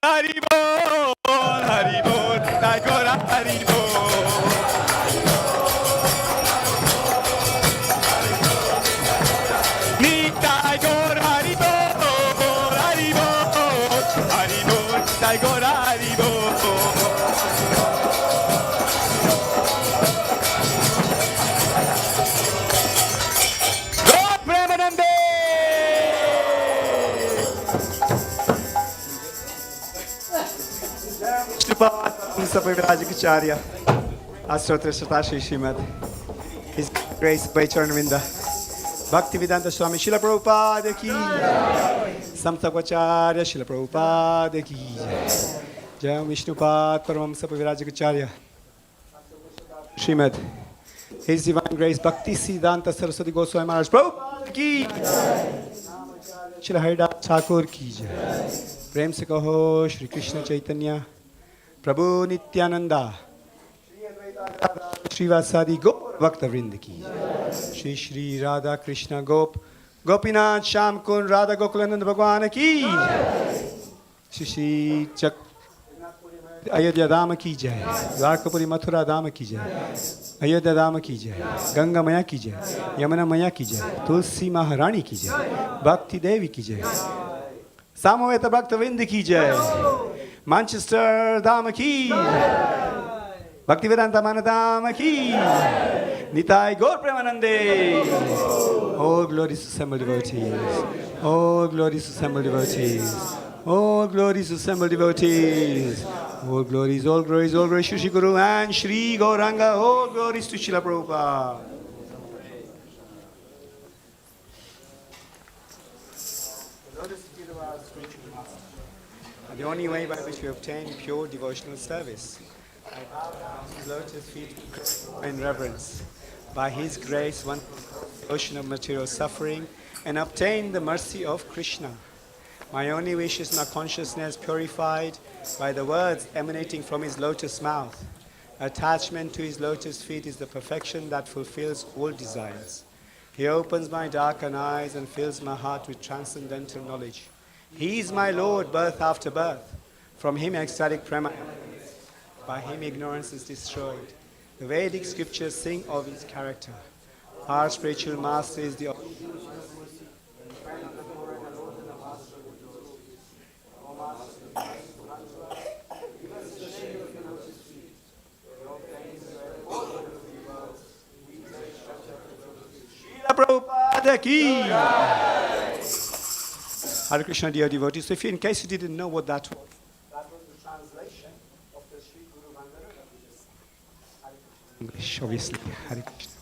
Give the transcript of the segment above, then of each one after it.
Haribol, Haribol, Tagora Haribol. Nitai Gor Haribol, Haribol, Haribol, Tagora Haribol. God Premanande! Sapavirajakacharya, Astrotra Satashi Shrimad, His Grace by Charnavinda, Bhaktivedanta Swami Srila Prabhupada ki, Samtakacharya Srila Prabhupada ki, Jai Vishnupad Paramam Sapavirajakacharya, Shrimad, His Divine Grace Bhaktivedanta Saraswati Goswami Maharaj Prabhupada ki, Srila Haridas Thakur ki Jai, Prem se kaho Shri Krishna Chaitanya, Prabhu Nityananda, Shri Vasadi Gop Bhakta Vrinda ki, Shri Shri Radha Krishna Gop, Gopinath Sham Kun Radha Gokulananda Bhagwan ki, Shri Shri Chak Ayodhya Dhama ki jai, Dwarkapuri Mathura Dhama ki jai, Ayodhya Dhama ki jai, Ganga Maya ki jai, Yamuna Maya ki jai, Tulsi Maharani ki jai, Bhakti Devi ki jai, Samaveta Bhakta Vrinda ki jai, Manchester Dhama ki, Bhaktivedanta Manor Dhama ki, Nitai Gaur Premanande. All glories to assembled devotees. All glories to assembled devotees. All glories to assembled devotees. All glories, all glories, all glories to Shri Guru and Shri Gauranga. All glories to Srila Prabhupada. The only way by which we obtain pure devotional service. I bow down his lotus feet in reverence. By his grace, one the ocean of material suffering and obtain the mercy of Krishna. My only wish is my consciousness purified by the words emanating from his lotus mouth. Attachment to his lotus feet is the perfection that fulfills all desires. He opens my darkened eyes and fills my heart with transcendental knowledge. He is my Lord, birth after birth. From him ecstatic prema emanates. By him ignorance is destroyed. The Vedic scriptures sing of his character. Our spiritual master is the Prabhupada ki. Hare Krishna, dear devotees. So, in case you didn't know what that was the translation of the Sri Guru Vandana that we just sang. English, obviously. Hare Krishna.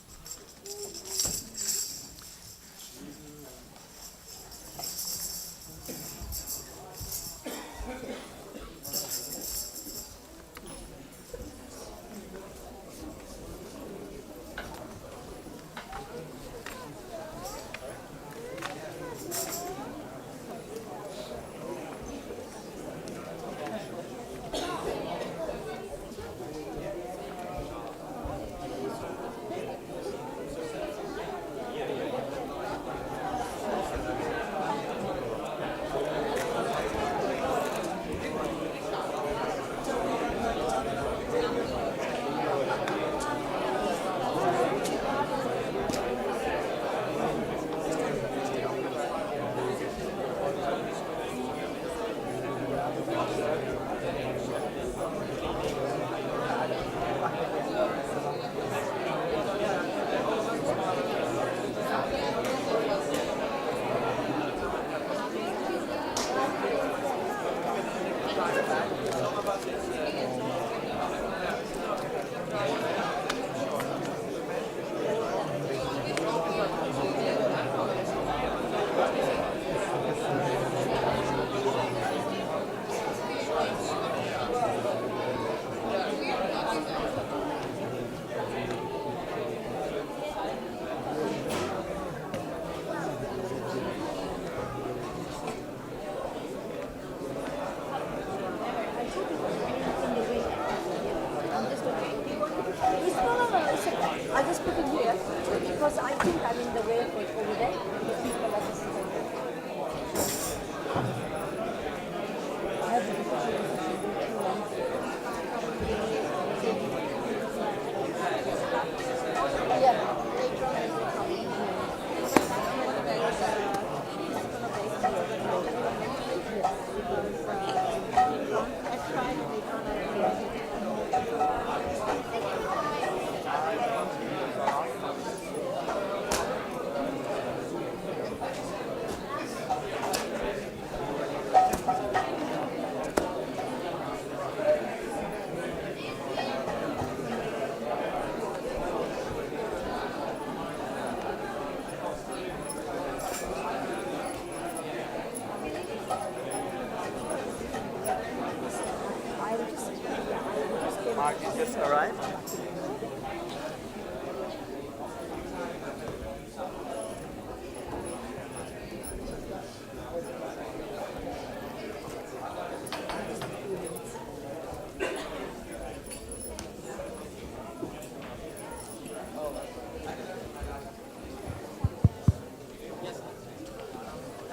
Mark has just arrived.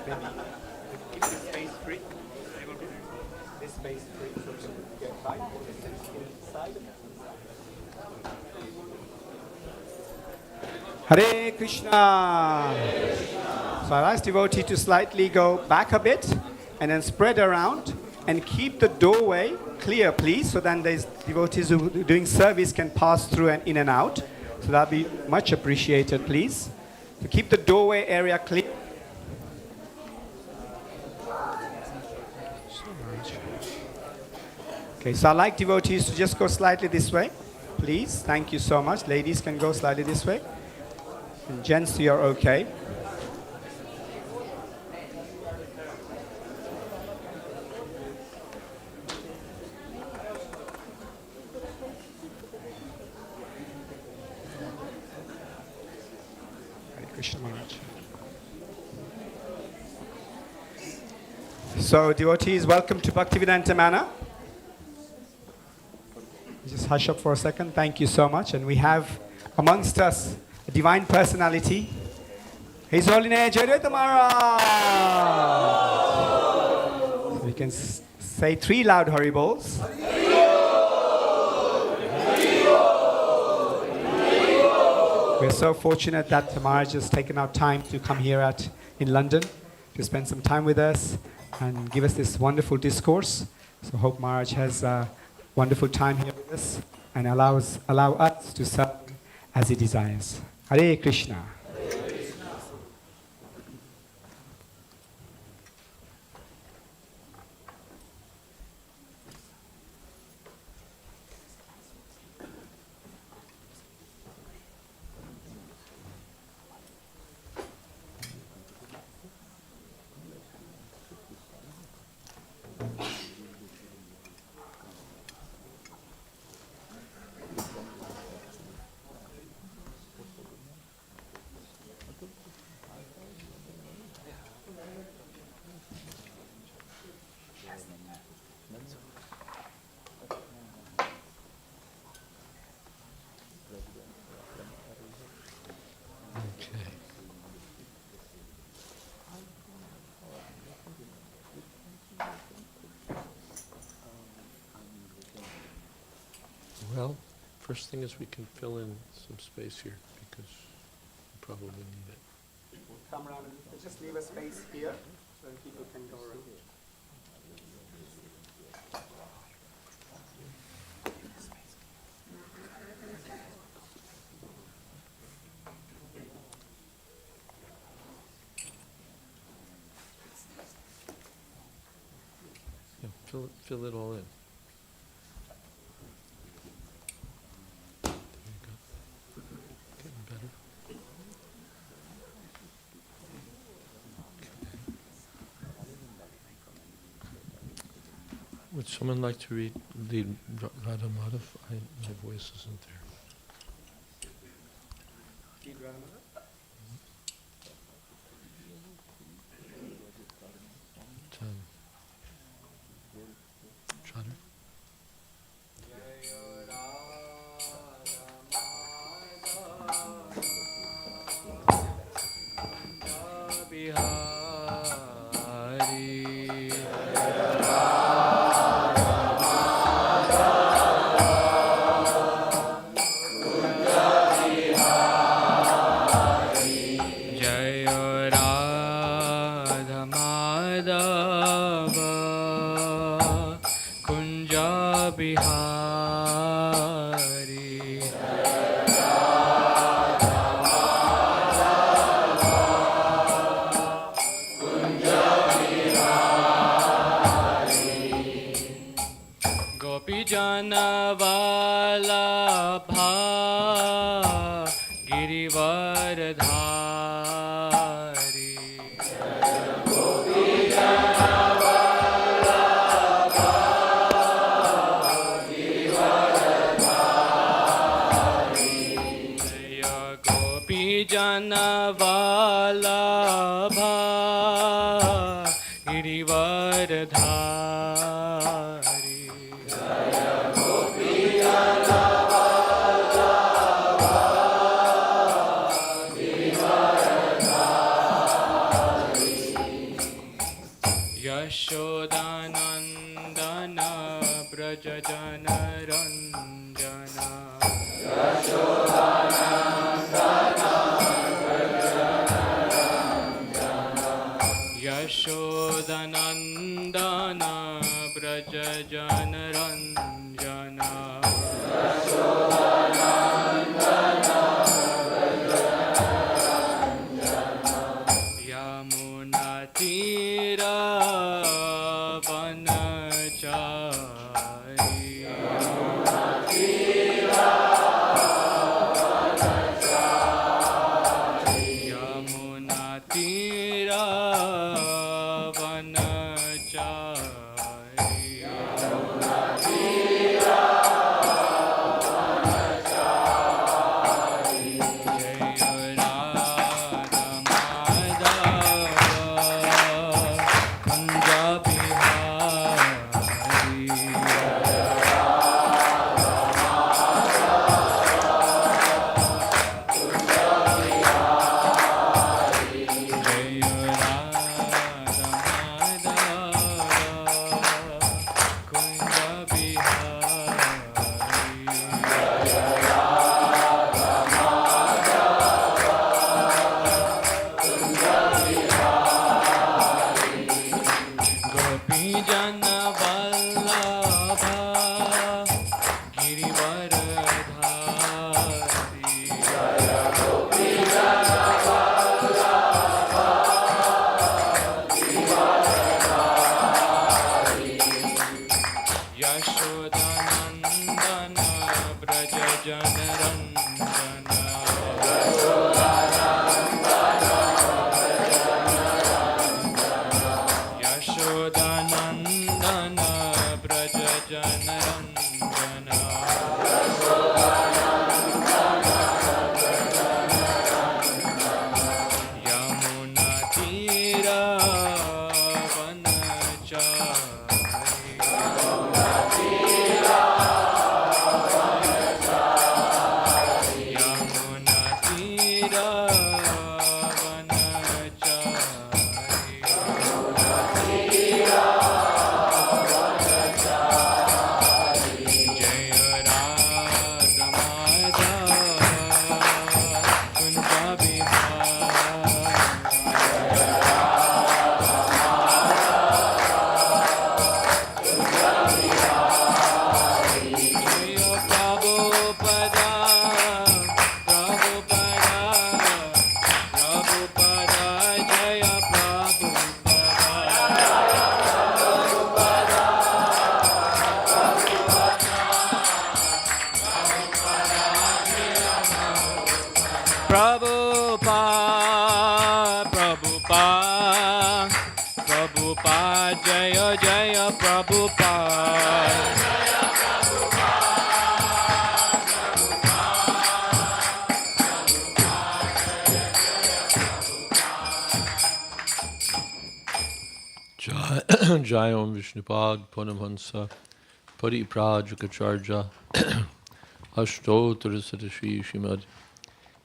Maybe keep this space free. This space free so you can get by inside. Hare Krishna. So I ask devotee to slightly go back a bit and then spread around and keep the doorway clear, please, so then these devotees who are doing service can pass through and in and out. So that'll be much appreciated, please. So keep the doorway area clear. Okay, so I'd like devotees to just go slightly this way, please. Thank you so much. Ladies can go slightly this way. And gents, you're okay. Hare Krishna Maharaj. So, devotees, welcome to Bhaktivedanta Manor. Just hush up for a second. Thank you so much. And we have amongst us a divine personality. His Holiness Bhaktivedanta Manor. So we can say 3 loud Haribols. We're so fortunate that Maharaj has taken out time to come here in London to spend some time with us and give us this wonderful discourse. So hope Maharaj has a wonderful time here with us and allow us to serve as he desires. Hare Krishna. Well, first thing is we can fill in some space here because we probably need it. We'll come around and just leave a space here so that people can go around. Yeah, fill it all in. Would someone like to lead Radha Madhav? My voice isn't there. Chatter? Girivardhari Jana Ranjana Yashodanandana Braja Jana Ranjana Yamuna Tira Vanachari Yamuna Tira Prabhupada, Prabhupada, Prabhupada, Jaya Jaya Prabhupada. Jai Om Vishnupad Panamhansa Pariprajukacharya Ashtottara Satashi Shrimad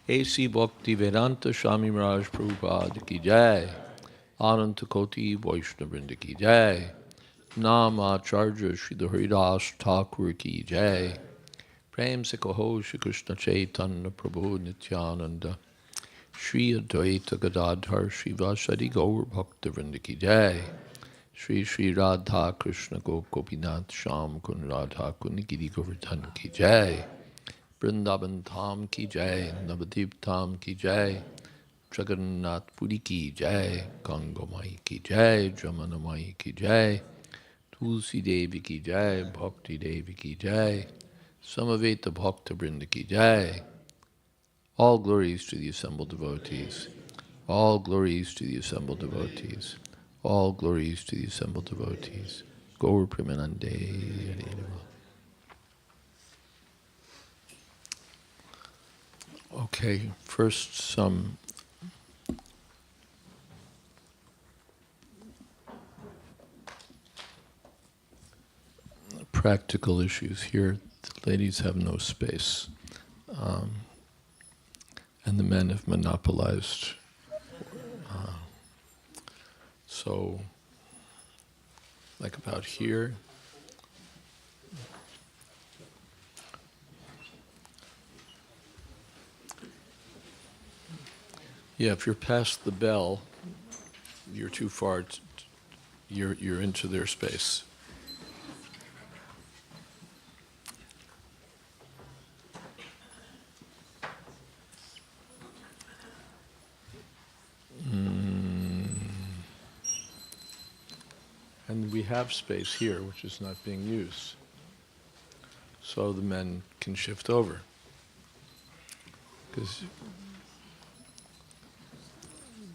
A.C. Bhaktivedanta Swami Maharaj Prabhupada Ki Jai Ananta Koti Vaishnavrinda Ki Jai Nam Acharya Srila Haridas Thakur Ki Jai Prem Se Kaho Shri Krishna Chaitanya Prabhu Nityananda Shri Advaita Gadadhar Shri Vasadi Gaur Bhaktivinoda Ki Jai Shri Shri Radha Krishna Gopinath Sham Kun Radha Kun Giri Govardhan Ki Jai Vrindavan Tham Ki Jai Navadip Tham Ki Jai Jagannath Puri Ki Jai Ganga Mai Ki Jai Jamana Mai Ki Jai Tulsi Devi Ki Jai Bhakti Devi Ki Jai Samaveta Bhakta Vrinda Ki Jai. All glories to the assembled devotees. All glories to the assembled devotees. All glories to the assembled devotees. Gaur Premanande Hare Namo. Okay, first some practical issues here. The ladies have no space. And the men have monopolized. So, like about here, Yeah, if you're past the bell, you're too far. You're into their space. And we have space here, which is not being used. So the men can shift over. Because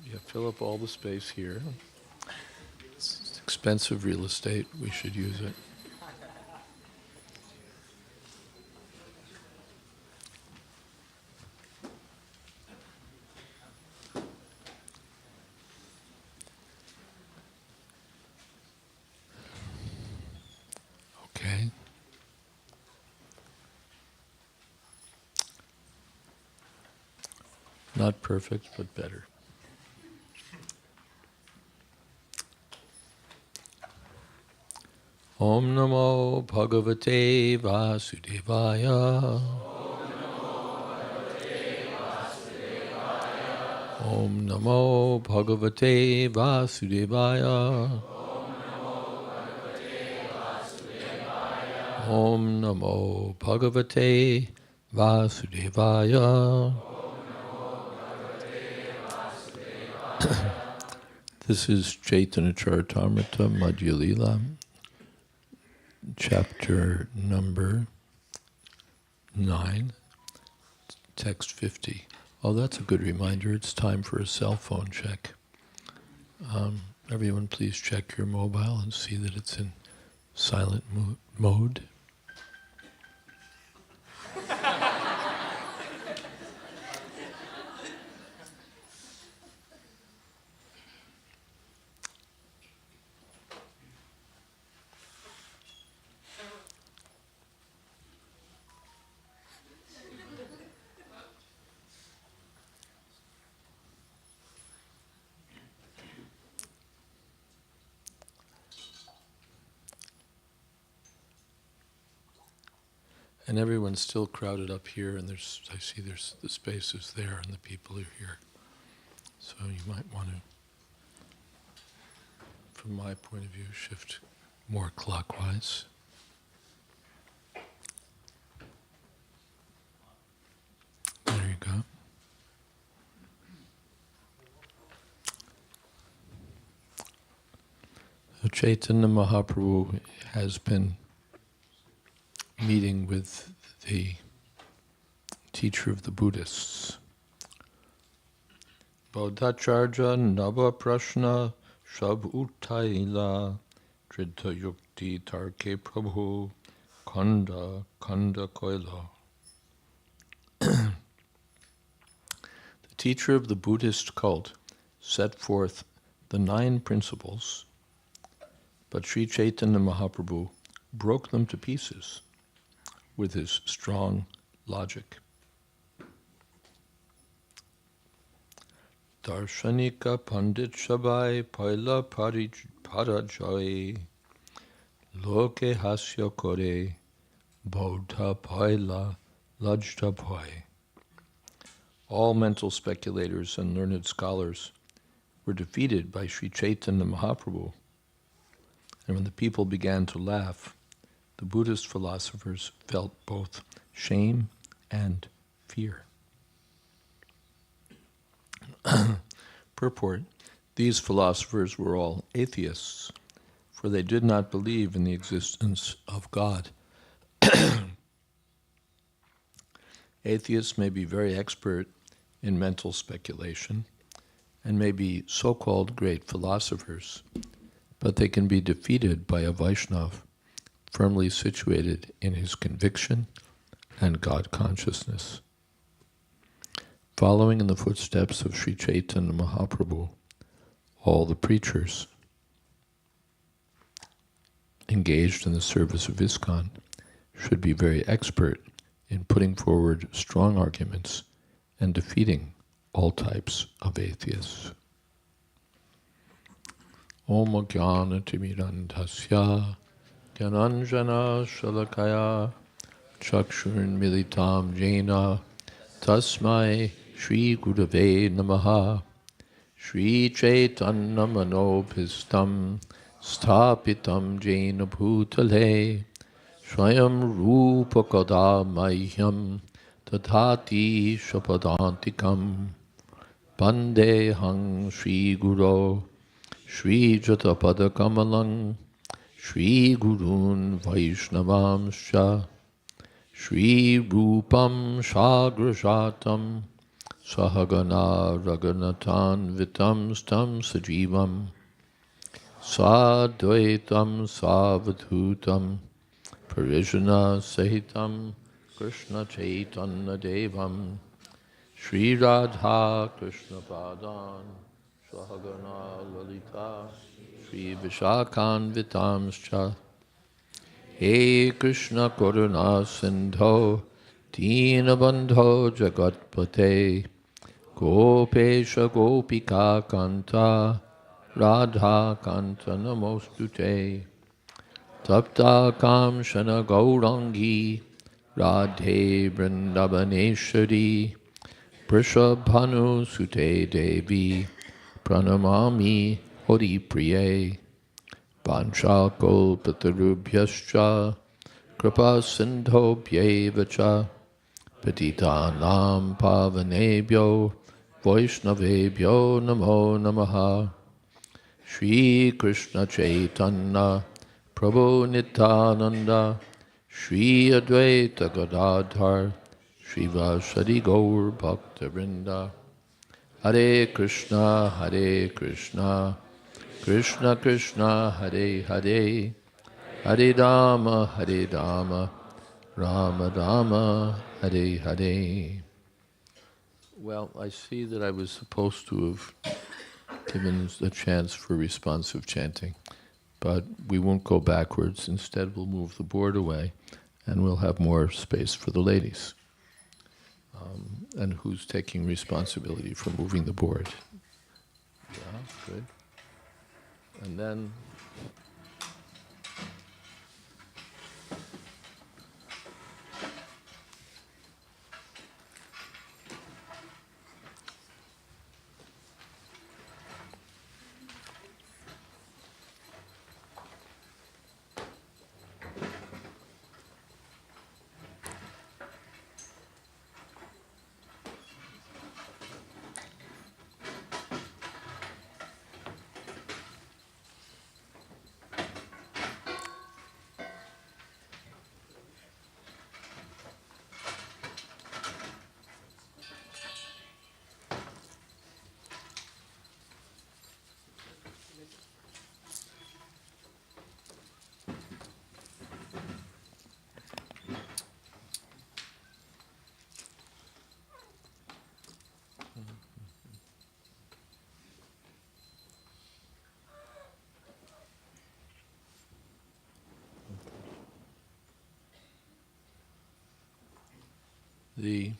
you fill up all the space here. It's expensive real estate. We should use it. Okay. Not perfect, but better. Om Namo Bhagavate Vasudevaya. Om Namo Bhagavate Vasudevaya. Om Namo Bhagavate Vasudevaya. This is Chaitanya Charitamrita Madhya Lila, chapter number 9, text 50. Oh, that's a good reminder. It's time for a cell phone check. Everyone please check your mobile and see that it's in silent mode. And everyone's still crowded up here, and I see there's the space is there, and the people are here. So you might want to, from my point of view, shift more clockwise. There you go. So Chaitanya Mahaprabhu has been meeting with the teacher of the Buddhists. Bodhacharya Nava Prashna Shab Uttaila Dridha Yukti Tarke Prabhu Khanda Koila. The teacher of the Buddhist cult set forth the 9 principles, but Sri Chaitanya Mahaprabhu broke them to pieces with his strong logic. Darshanika Pandit Shabai Paila Parajai Loke Hasya Kore Bodha Paila Lajta Pai. All mental speculators and learned scholars were defeated by Sri Chaitanya Mahaprabhu. And when the people began to laugh, the Buddhist philosophers felt both shame and fear. Purport: these philosophers were all atheists, for they did not believe in the existence of God. Atheists may be very expert in mental speculation and may be so-called great philosophers, but they can be defeated by a Vaishnava firmly situated in his conviction and God consciousness. Following in the footsteps of Sri Chaitanya Mahaprabhu, all the preachers engaged in the service of ISKCON should be very expert in putting forward strong arguments and defeating all types of atheists. Om Jnana Timirandhasya Gyananjana Shalakaya Chakshurn Militam Jena Tasmai Shri Gurave Namaha. Shri Chaitanya Manobhistam Sthapitam Jena Bhutale Swayam Rupa Kada Mahyam Tadhati Shapadantikam Pandehang Shri Guru Shri Jatapada Kamalang Shri Gurun Vaishnavamscha Shri Rupam Shagrajatam Sahagana Raghunathan Vitam Stam Sajivam Sadvaitam Savadhutam Parijana Sahitam Krishna Chaitanya Devam Shri Radha Krishna Padan Sahagana Lalita Shri Vishakhan Vitamscha He Krishna Karuna Sindho Dinabandho Jagatpate Gopesha Gopika Kanta Radha Kanta Namostute Tapta Kamshana Gaurangi Radhe Vrindavaneshwari Prishabhanu Sute Devi Pranamami Hori Priye Panchakalpatarubhyascha Kripa Sindhobhyevacha Patitanam Pavanebhyo Vaishnavebhyo Namo Namaha Shri Krishna Chaitanya Prabhu Nityananda Shri Advaita Gadadhar Shri Vasadi Gaur Bhaktivinoda Hare Krishna Krishna Krishna Hare Hare Hare Rama Rama Rama Hare Hare. Well, I see that I was supposed to have given a chance for responsive chanting, but we won't go backwards. Instead, we'll move the board away, and we'll have more space for the ladies. And who's taking responsibility for moving the board? Yeah, good. And then the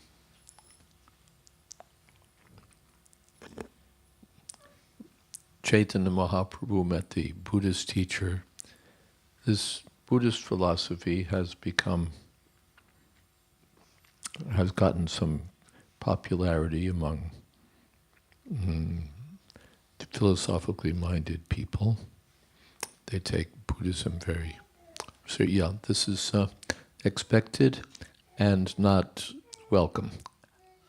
Chaitanya Mahaprabhu met the Buddhist teacher. This Buddhist philosophy has gotten some popularity among philosophically minded people. They take Buddhism very so. Yeah, this is expected and not welcome.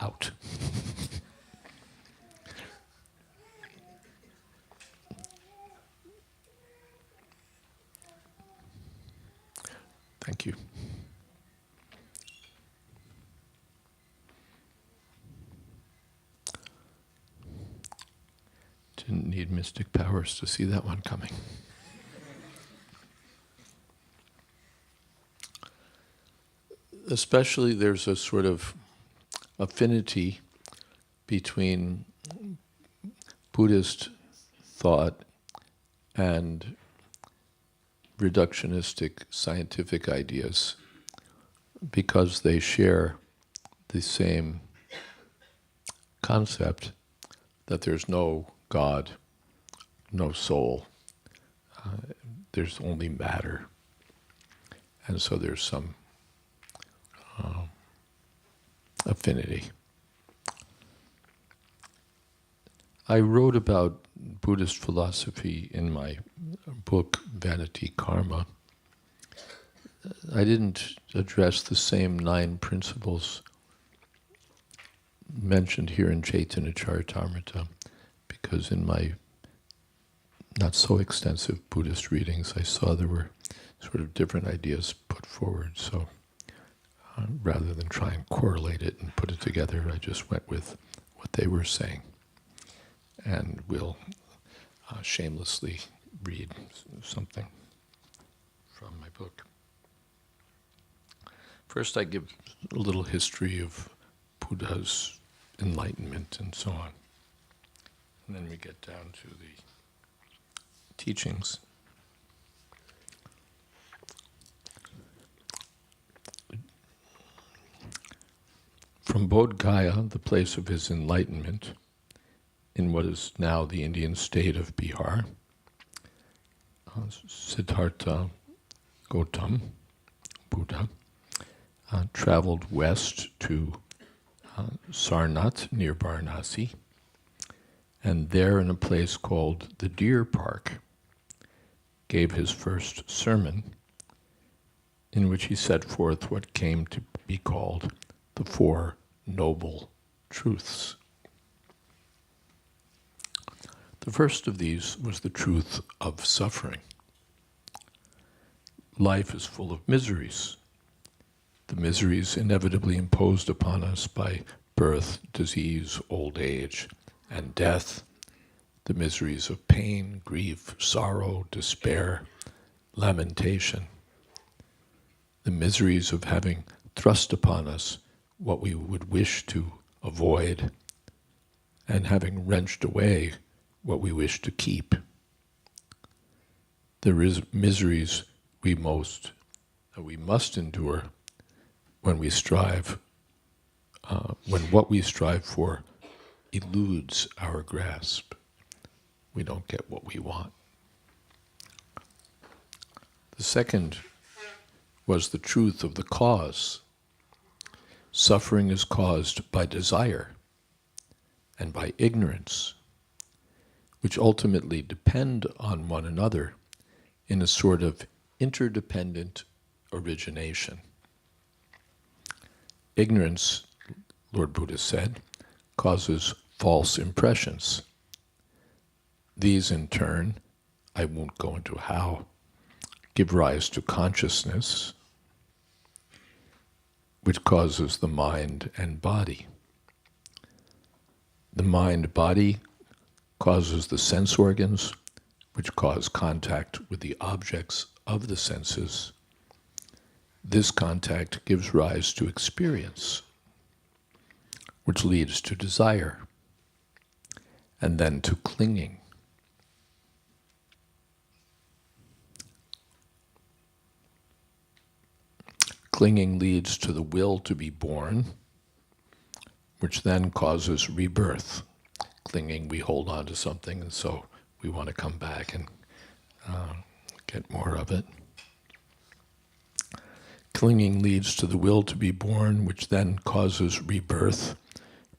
Out. Thank you. Didn't need mystic powers to see that one coming. Especially there's a sort of affinity between Buddhist thought and reductionistic scientific ideas because they share the same concept that there's no God, no soul, there's only matter. And so there's some affinity. I wrote about Buddhist philosophy in my book, Vanity Karma. I didn't address the same 9 principles mentioned here in Chaitanya Charitamrita, because in my not so extensive Buddhist readings, I saw there were sort of different ideas put forward. So rather than try and correlate it and put it together, I just went with what they were saying. And we'll shamelessly read something from my book. First, I give a little history of Buddha's enlightenment and so on. And then we get down to the teachings. From Bodh Gaya, the place of his enlightenment, in what is now the Indian state of Bihar, Siddhartha Gautam, Buddha, traveled west to Sarnath near Varanasi, and there in a place called the Deer Park, gave his first sermon, in which he set forth what came to be called the 4 Noble Truths. The first of these was the truth of suffering. Life is full of miseries. The miseries inevitably imposed upon us by birth, disease, old age, and death, the miseries of pain, grief, sorrow, despair, lamentation, the miseries of having thrust upon us what we would wish to avoid, and having wrenched away what we wish to keep. There is miseries we must endure when we strive, when what we strive for eludes our grasp. We don't get what we want. The second was the truth of the cause. Suffering is caused by desire and by ignorance, which ultimately depend on one another in a sort of interdependent origination. Ignorance, Lord Buddha said, causes false impressions. These in turn, I won't go into how, give rise to consciousness, which causes the mind and body. The mind-body causes the sense organs, which cause contact with the objects of the senses. This contact gives rise to experience, which leads to desire, and then to clinging. Clinging leads to the will to be born, which then causes rebirth. Clinging, we hold on to something, and so we want to come back and get more of it. Clinging leads to the will to be born, which then causes rebirth.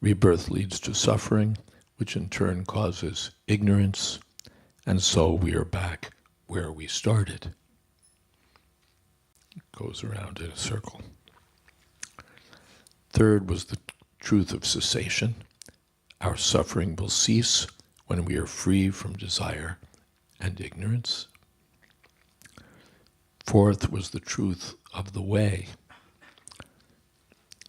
Rebirth leads to suffering, which in turn causes ignorance, and so we are back where we started. It goes around in a circle. Third was the truth of cessation. Our suffering will cease when we are free from desire and ignorance. Fourth was the truth of the way.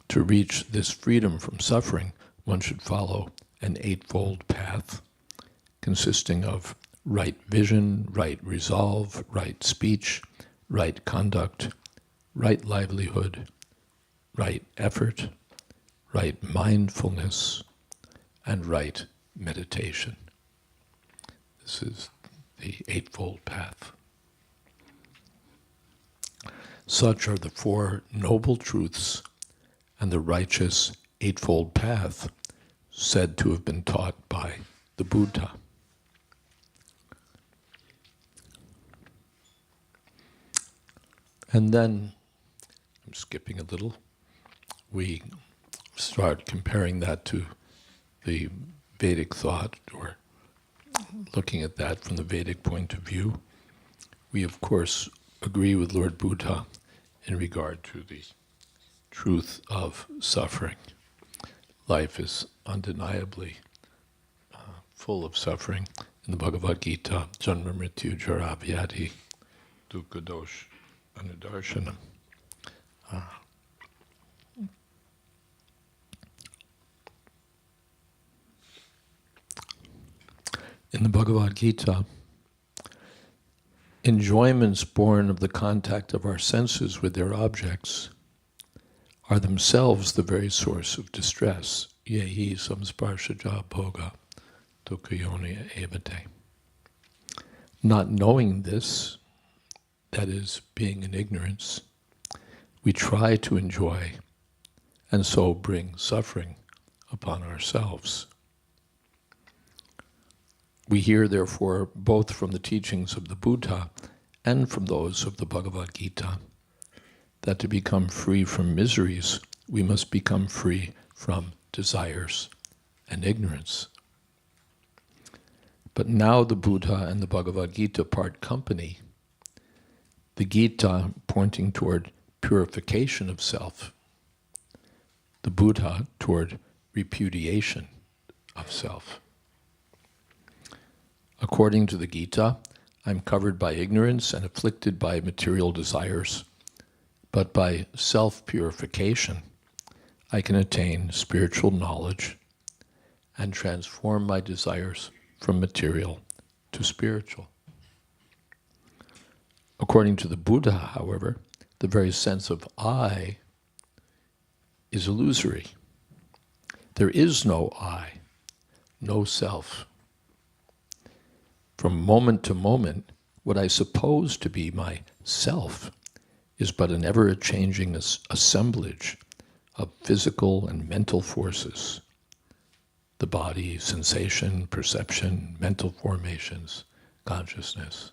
To reach this freedom from suffering, one should follow an eightfold path consisting of right vision, right resolve, right speech, right conduct, right livelihood, right effort, right mindfulness, and right meditation. This is the eightfold path. Such are the 4 noble truths and the righteous eightfold path said to have been taught by the Buddha. And then, I'm skipping a little, we start comparing that to the Vedic thought, or looking at that from the Vedic point of view, we of course agree with Lord Buddha in regard to the truth of suffering. Life is undeniably full of suffering. In the Bhagavad Gita, Janma Mrityu Jara Vyadhi Dukkha Dosh Anudarshanam. In the Bhagavad Gita, enjoyments born of the contact of our senses with their objects are themselves the very source of distress. Yehi samsparshaja bhoga dukkayoni evate. Not knowing this, that is, being in ignorance, we try to enjoy and so bring suffering upon ourselves. We hear, therefore, both from the teachings of the Buddha and from those of the Bhagavad Gita, that to become free from miseries, we must become free from desires and ignorance. But now the Buddha and the Bhagavad Gita part company, the Gita pointing toward purification of self, the Buddha toward repudiation of self. According to the Gita, I'm covered by ignorance and afflicted by material desires, but by self-purification, I can attain spiritual knowledge and transform my desires from material to spiritual. According to the Buddha, however, the very sense of I is illusory. There is no I, no self. From moment to moment, what I suppose to be my self is but an ever-changing assemblage of physical and mental forces. The body, sensation, perception, mental formations, consciousness.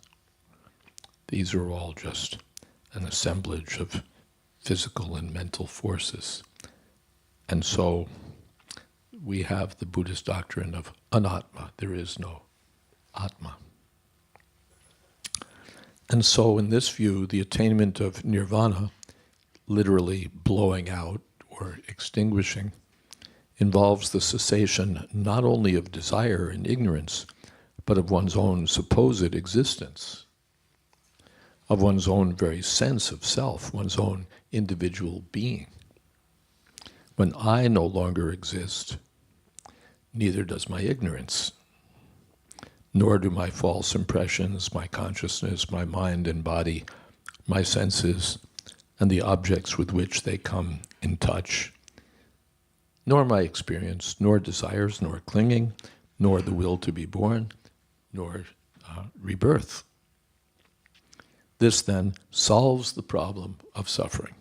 These are all just an assemblage of physical and mental forces. And so we have the Buddhist doctrine of anatma. There is no Atma. And so in this view, the attainment of nirvana, literally blowing out or extinguishing, involves the cessation not only of desire and ignorance, but of one's own supposed existence, of one's own very sense of self, one's own individual being. When I no longer exist, neither does my ignorance, nor do my false impressions, my consciousness, my mind and body, my senses, and the objects with which they come in touch, nor my experience, nor desires, nor clinging, nor the will to be born, nor rebirth. This then solves the problem of suffering.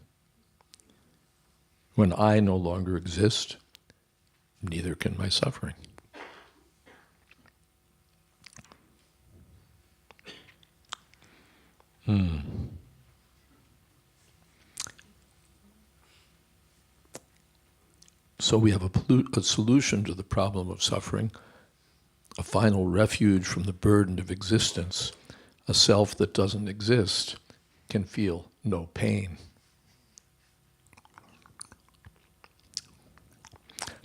When I no longer exist, neither can my suffering. So we have a solution to the problem of suffering, a final refuge from the burden of existence. A self that doesn't exist can feel no pain.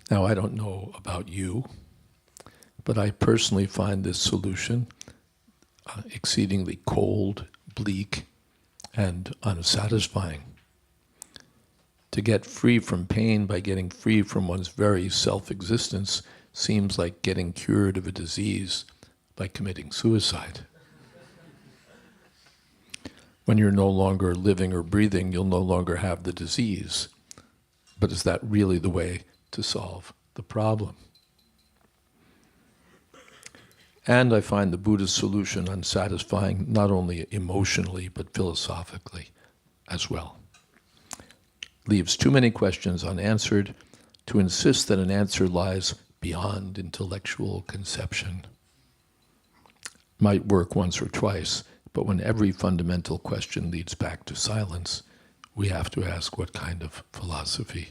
Now, I don't know about you, but I personally find this solution exceedingly cold, bleak, and unsatisfying. To get free from pain by getting free from one's very self-existence seems like getting cured of a disease by committing suicide. When you're no longer living or breathing, you'll no longer have the disease. But is that really the way to solve the problem? And I find the Buddhist solution unsatisfying, not only emotionally, but philosophically as well. Leaves too many questions unanswered to insist that an answer lies beyond intellectual conception. Might work once or twice, but when every fundamental question leads back to silence, we have to ask what kind of philosophy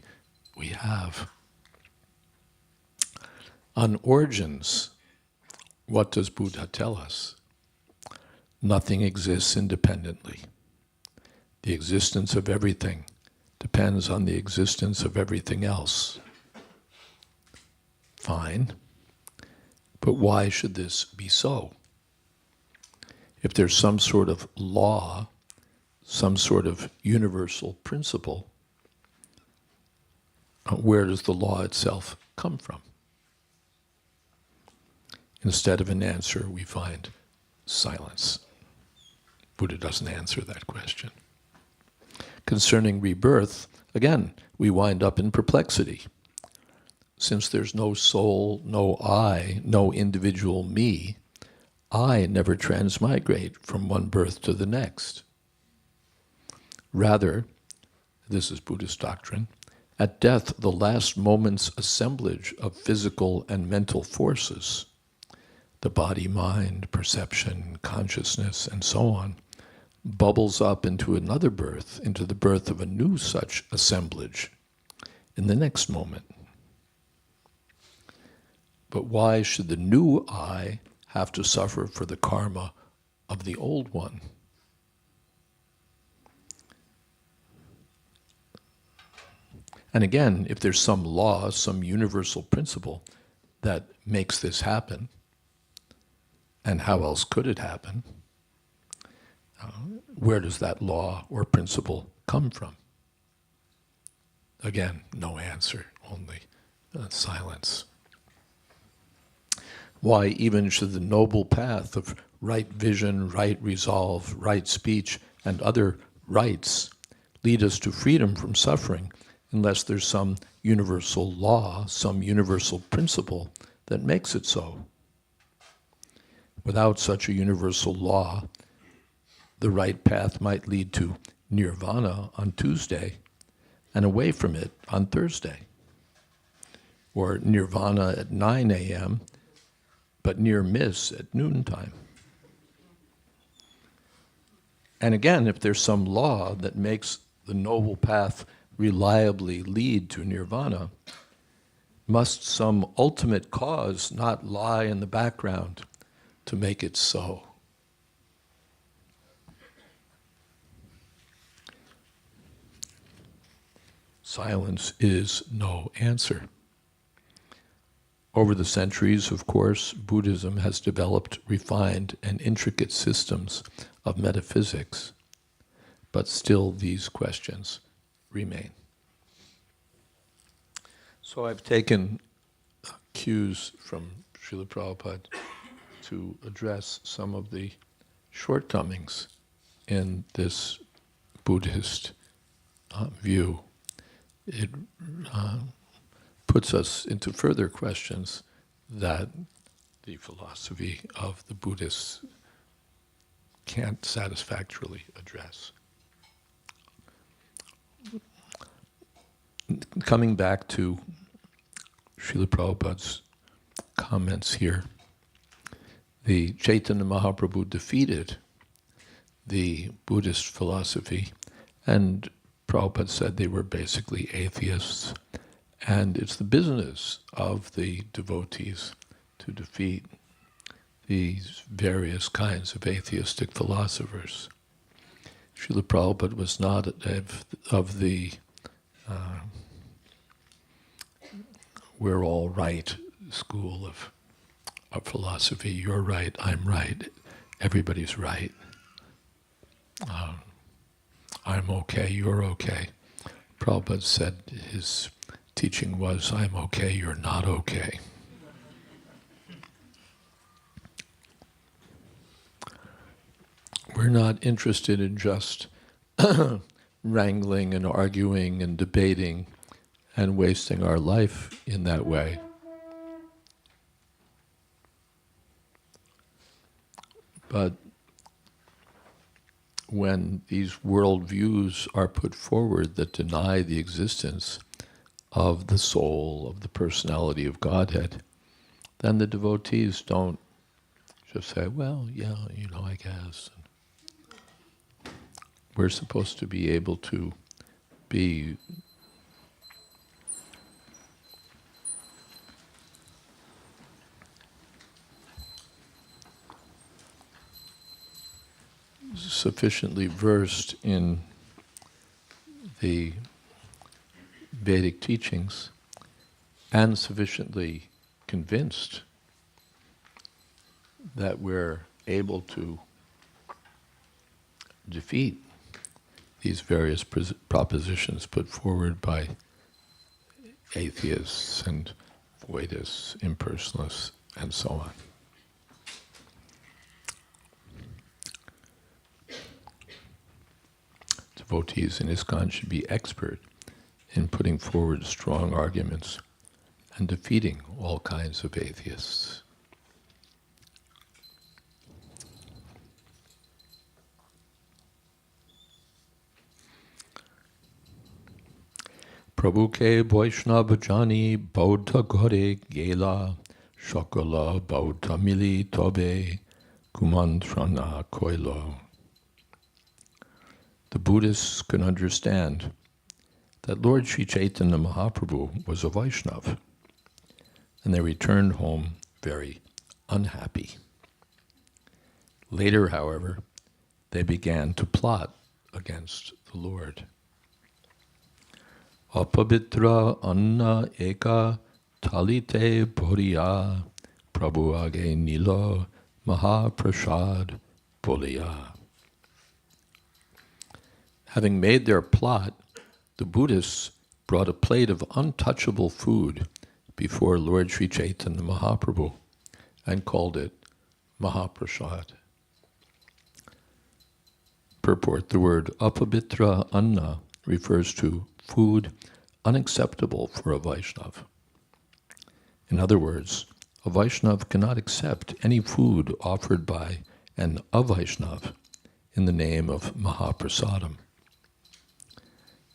we have. On origins, what does Buddha tell us? Nothing exists independently. The existence of everything depends on the existence of everything else. Fine, but why should this be so? If there's some sort of law, some sort of universal principle, where does the law itself come from? Instead of an answer, we find silence. Buddha doesn't answer that question. Concerning rebirth, again, we wind up in perplexity. Since there's no soul, no I, no individual me, I never transmigrate from one birth to the next. Rather, this is Buddhist doctrine, at death, the last moment's assemblage of physical and mental forces, the body, mind, perception, consciousness, and so on, bubbles up into another birth, into the birth of a new such assemblage in the next moment. But why should the new I have to suffer for the karma of the old one? And again, if there's some law, some universal principle that makes this happen, and how else could it happen? Where does that law or principle come from? Again, no answer, only silence. Why even should the noble path of right vision, right resolve, right speech, and other rights lead us to freedom from suffering unless there's some universal law, some universal principle that makes it so? Without such a universal law, the right path might lead to nirvana on Tuesday and away from it on Thursday. Or nirvana at 9 a.m., but near miss at noontime. And again, if there's some law that makes the noble path reliably lead to nirvana, must some ultimate cause not lie in the background to make it so? Silence is no answer. Over the centuries, of course, Buddhism has developed refined and intricate systems of metaphysics, but still these questions remain. So I've taken cues from Srila Prabhupada to address some of the shortcomings in this Buddhist view. It puts us into further questions that the philosophy of the Buddhists can't satisfactorily address. Coming back to Srila Prabhupada's comments here, the Chaitanya Mahaprabhu defeated the Buddhist philosophy, and Prabhupada said they were basically atheists, and it's the business of the devotees to defeat these various kinds of atheistic philosophers. Srila Prabhupada was not of the we're all right school of philosophy. You're right, I'm right, everybody's right. I'm okay, you're okay. Prabhupada said his teaching was, I'm okay, you're not okay. We're not interested in just wrangling and arguing and debating and wasting our life in that way. But when these worldviews are put forward that deny the existence of the soul, of the personality of Godhead, then the devotees don't just say, well, yeah, I guess. We're supposed to be able to be sufficiently versed in the Vedic teachings and sufficiently convinced that we're able to defeat these various propositions put forward by atheists and voidists, impersonalists, and so on. Devotees in ISKCON should be expert in putting forward strong arguments and defeating all kinds of atheists. Prabhu ke Vaishnava Jani Baudha Gore Gela Shakala Baudha Mili Tobe Kumantrana Koilo. The Buddhists could understand that Lord Sri Chaitanya Mahaprabhu was a Vaishnava, and they returned home very unhappy. Later, however, they began to plot against the Lord. Apavitra anna eka talite bhoriya Prabhu age nilo mahaprasad boliya. Having made their plot, the Buddhists brought a plate of untouchable food before Lord Sri Chaitanya Mahaprabhu and called it Mahaprasad. Purport: the word apavitra anna refers to food unacceptable for a Vaishnava. In other words, a Vaishnava cannot accept any food offered by an Avaishnava in the name of Mahaprasadam.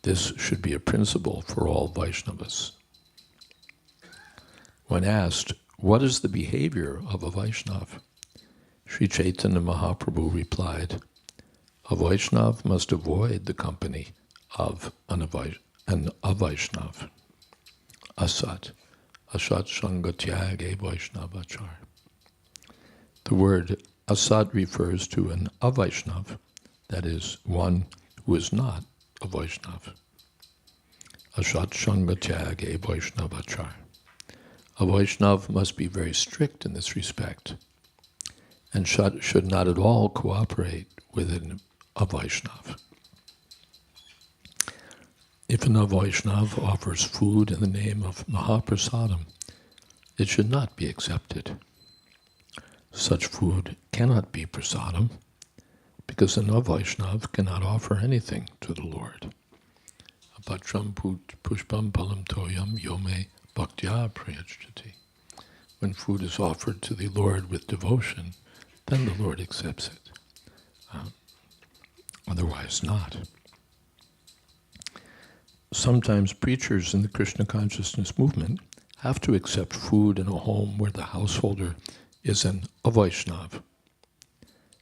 This should be a principle for all Vaishnavas. When asked, what is the behavior of a Vaishnava? Sri Chaitanya Mahaprabhu replied, a Vaishnava must avoid the company of an Avaishnava. Asat Sangatyage Vaishnavachar. The word asat refers to an Avaishnava, that is, one who is not a Vaishnava. Asat Sangatyage Vaishnavachar. A Vaishnava must be very strict in this respect and should not at all cooperate with a Vaishnava. If an Vaishnava offers food in the name of Mahaprasadam, it should not be accepted. Such food cannot be prasadam because an Vaishnava cannot offer anything to the Lord. Apatram pushpam palam toyam yome bhaktya prayajati. When food is offered to the Lord with devotion, then the Lord accepts it. Otherwise not. Sometimes preachers in the Krishna consciousness movement have to accept food in a home where the householder is an Avaishnava.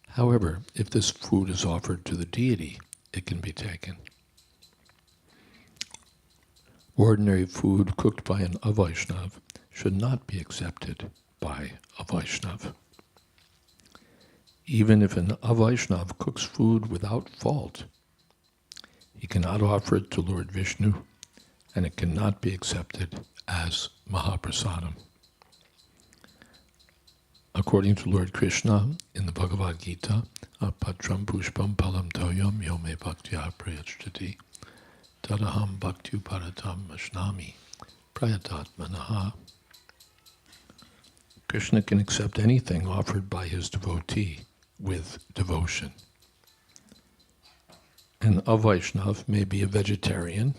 However, if this food is offered to the deity, it can be taken. Ordinary food cooked by an Avaishnava should not be accepted by a Vaishnava. Even if an Avaishnava cooks food without fault, he cannot offer it to Lord Vishnu, and it cannot be accepted as Mahaprasadam. According to Lord Krishna in the Bhagavad Gita, Patram pushpam palam toyam yome bhaktya prayachati tadaham bhakti paratam ashnami prayatat manaha. Krishna can accept anything offered by his devotee with devotion. An Avaishnav may be a vegetarian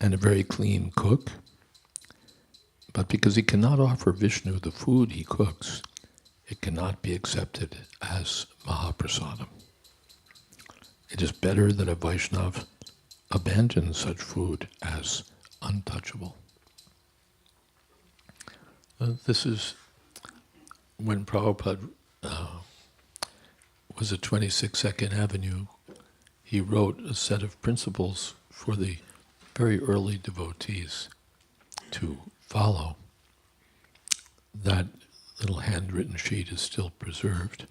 and a very clean cook, but because he cannot offer Vishnu the food he cooks, it cannot be accepted as Mahaprasadam. It is better that a Vaishnava abandon such food as untouchable. This is when Prabhupada was at 26 Second Avenue. He wrote a set of principles for the very early devotees to follow. That little handwritten sheet is still preserved.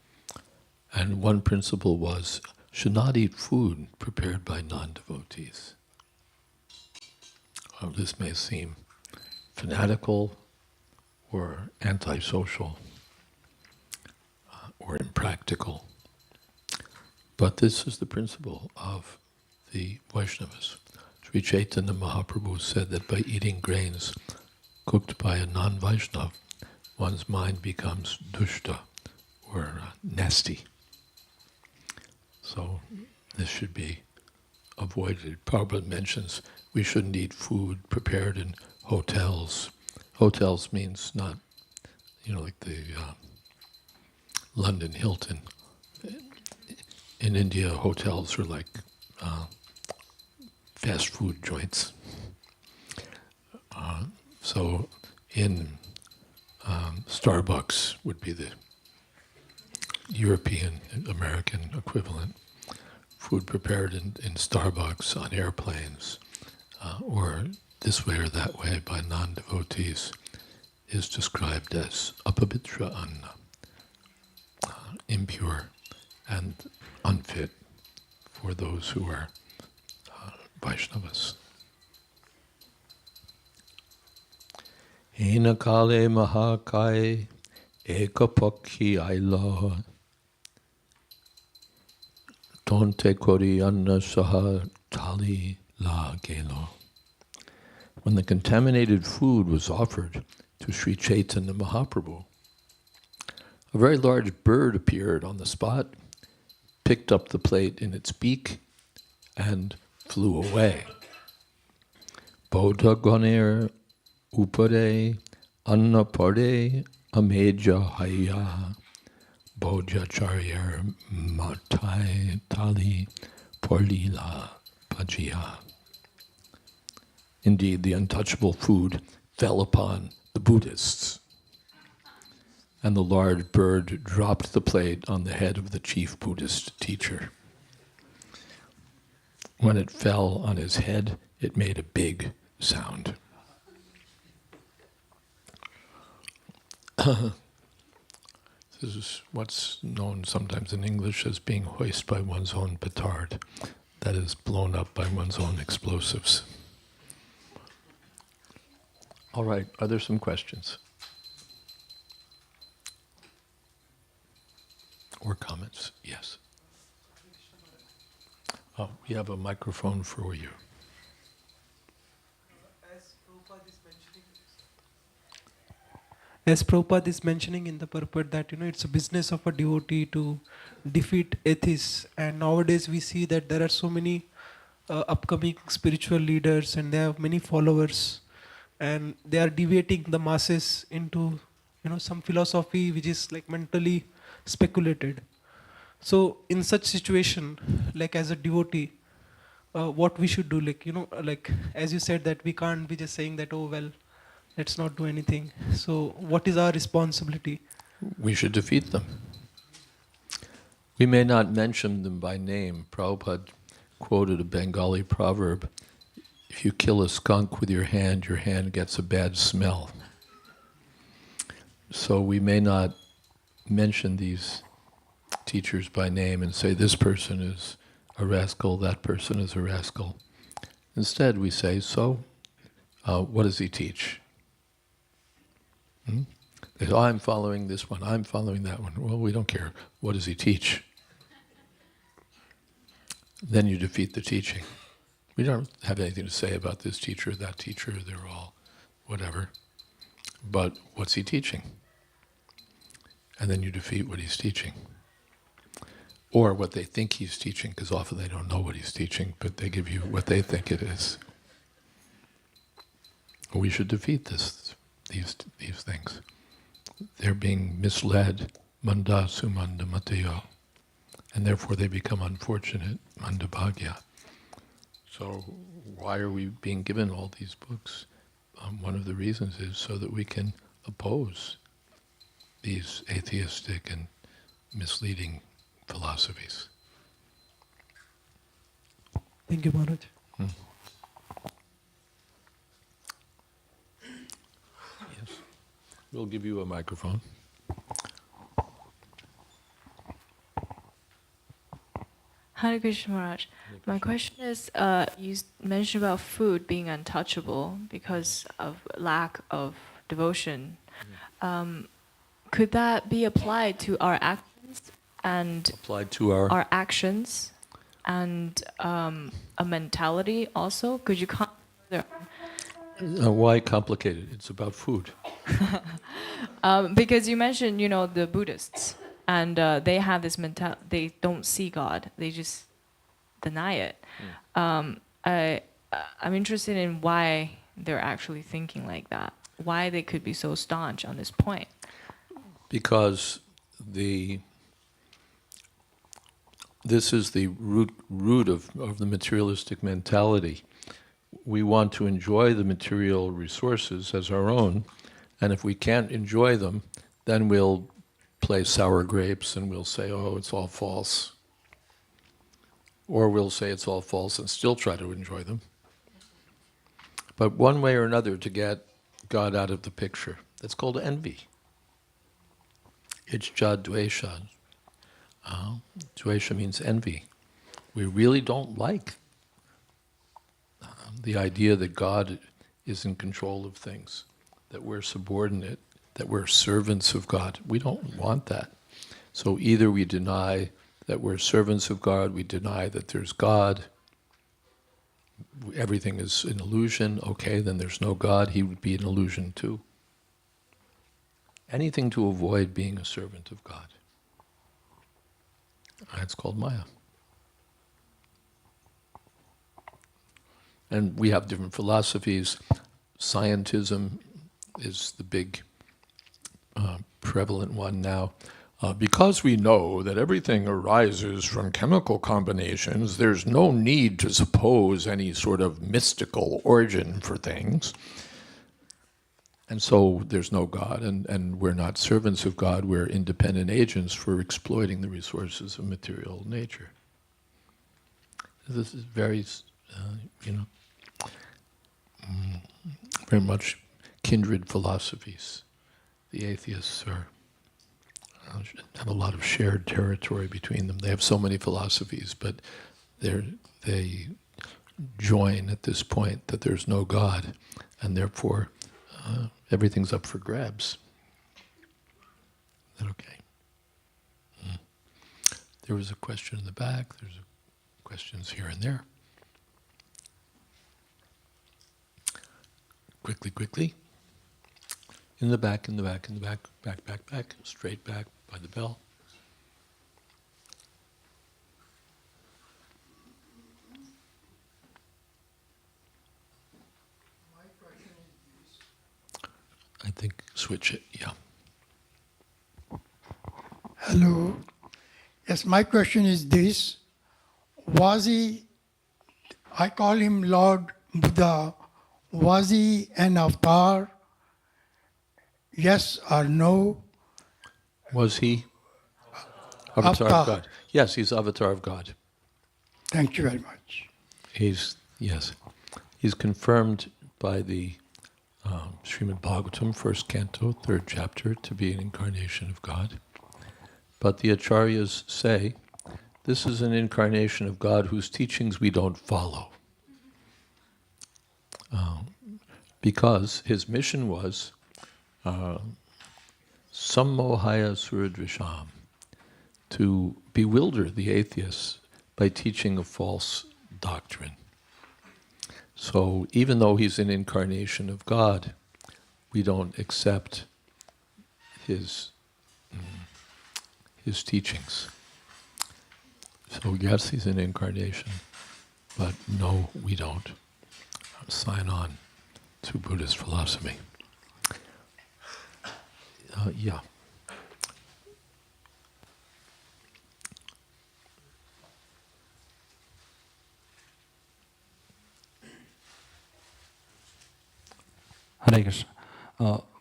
And one principle was, should not eat food prepared by non-devotees. This may seem fanatical or antisocial or impractical, but this is the principle of the Vaishnavas. Sri Chaitanya Mahaprabhu said that by eating grains cooked by a non-Vaishnav, one's mind becomes dushta, or nasty. So this should be avoided. Prabhupada mentions we shouldn't eat food prepared in hotels. Hotels means not, like the London Hilton. In India, hotels are like fast food joints. So in Starbucks would be the European, American equivalent. Food prepared in Starbucks, on airplanes, or this way or that way by non-devotees is described as apavitra anna, impure and unfit for those who are Vaishnavas. Hena kale mahakai ekapakhi aila tonte kori anna saha tali la gelo. When the contaminated food was offered to Sri Chaitanya Mahaprabhu, a very large bird appeared on the spot, picked up the plate in its beak, and flew away. Bodha goner upare anna pare ameja haya bodhacharya matai tali porlila pajiya. Indeed, the untouchable food fell upon the Buddhists, and the large bird dropped the plate on the head of the chief Buddhist teacher. When it fell on his head, it made a big sound. This is what's known sometimes in English as being hoisted by one's own petard, that is, blown up by one's own explosives. All right, are there some questions? Or comments? Yes. Oh, we have a microphone for you. As Prabhupada is mentioning in the purport that it's a business of a devotee to defeat atheists, and nowadays we see that there are so many upcoming spiritual leaders and they have many followers, and they are deviating the masses into some philosophy which is like mentally speculated. So in such situation, like as a devotee, what we should do, like as you said that we can't be just saying that, oh well, let's not do anything. So what is our responsibility? We should defeat them. We may not mention them by name. Prabhupada quoted a Bengali proverb, if you kill a skunk with your hand gets a bad smell. So we may not mention these teachers by name and say this person is a rascal, that person is a rascal. Instead we say, so what does he teach? They say, oh, I'm following this one, I'm following that one. Well, we don't care. What does he teach? Then you defeat the teaching. We don't have anything to say about this teacher, that teacher, they're all whatever. But what's he teaching? And then you defeat what he's teaching. Or what they think he's teaching, because often they don't know what he's teaching, but they give you what they think it is. We should defeat these things. They're being misled, manda sumanda matayo, and therefore they become unfortunate, manda bhagya. So why are we being given all these books? One of the reasons is so that we can oppose these atheistic and misleading philosophies. Thank you, Maharaj. Yes. We'll give you a microphone. Hare Krishna Maharaj. My question is, you mentioned about food being untouchable because of lack of devotion. Could that be applied to our actions and Applied to our actions and a mentality also? Could you comment further? why complicated? It's about food. Because you mentioned, the Buddhists, and they have this mentality. They don't see God; they just deny it. I'm interested in why they're actually thinking like that. Why they could be so staunch on this point. Because this is the root of the materialistic mentality. We want to enjoy the material resources as our own, and if we can't enjoy them, then we'll play sour grapes and we'll say, oh, it's all false. Or we'll say it's all false and still try to enjoy them. But one way or another to get God out of the picture, that's called envy. It's dvesha. Dvesha means envy. We really don't like the idea that God is in control of things, that we're subordinate, that we're servants of God. We don't want that. So either we deny that we're servants of God, we deny that there's God, everything is an illusion, okay, then there's no God, he would be an illusion too. Anything to avoid being a servant of God. That's called Maya. And we have different philosophies. Scientism is the big prevalent one now. Because we know that everything arises from chemical combinations, there's no need to suppose any sort of mystical origin for things. And so there's no God, and we're not servants of God, we're independent agents for exploiting the resources of material nature. This is very, very much kindred philosophies. The atheists have a lot of shared territory between them. They have so many philosophies, but they join at this point that there's no God, and therefore everything's up for grabs. Is that okay? There was a question in the back. There's questions here and there. Quickly. In the back, back, straight back by the bell. I think switch it, yeah. Hello. Yes, my question is this. Was he, I call him Lord Buddha, was he an avatar? Yes or no? Was he avatar of God? Yes, he's avatar of God. Thank you very much. He's confirmed by the Srimad Bhagavatam, first canto, third chapter, to be an incarnation of God. But the acharyas say, this is an incarnation of God whose teachings we don't follow. Because his mission was sammohaya suradvisham, to bewilder the atheists by teaching a false doctrine. So even though he's an incarnation of God, we don't accept his teachings. So yes, he's an incarnation, but no, we don't sign on to Buddhist philosophy. Yeah. Hare Krishna.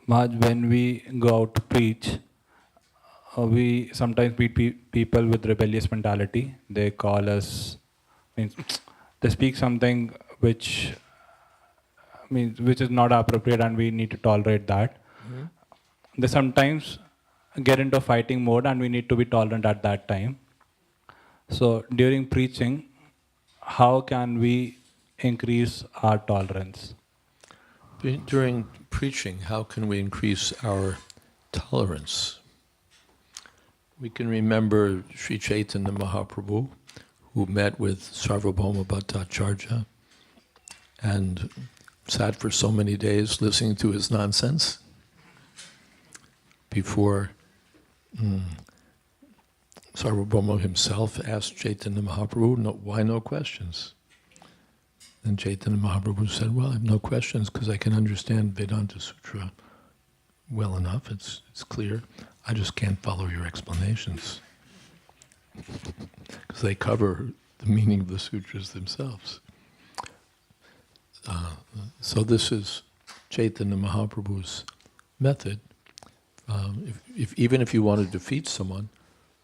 Maharaj, when we go out to preach, we sometimes meet people with rebellious mentality. They call us, they speak something which is not appropriate, and we need to tolerate that. Mm-hmm. They sometimes get into fighting mode, and we need to be tolerant at that time. So during preaching, how can we increase our tolerance? During preaching, how can we increase our tolerance? We can remember Sri Chaitanya Mahaprabhu, who met with Sarvabhauma Bhattacharya and sat for so many days listening to his nonsense before Sarvabhauma himself asked Chaitanya Mahaprabhu, why no questions? And Chaitanya Mahaprabhu said, well, I have no questions because I can understand Vedanta Sutra well enough, it's clear. I just can't follow your explanations. Because they cover the meaning of the sutras themselves. So this is Chaitanya Mahaprabhu's method. Even if you want to defeat someone,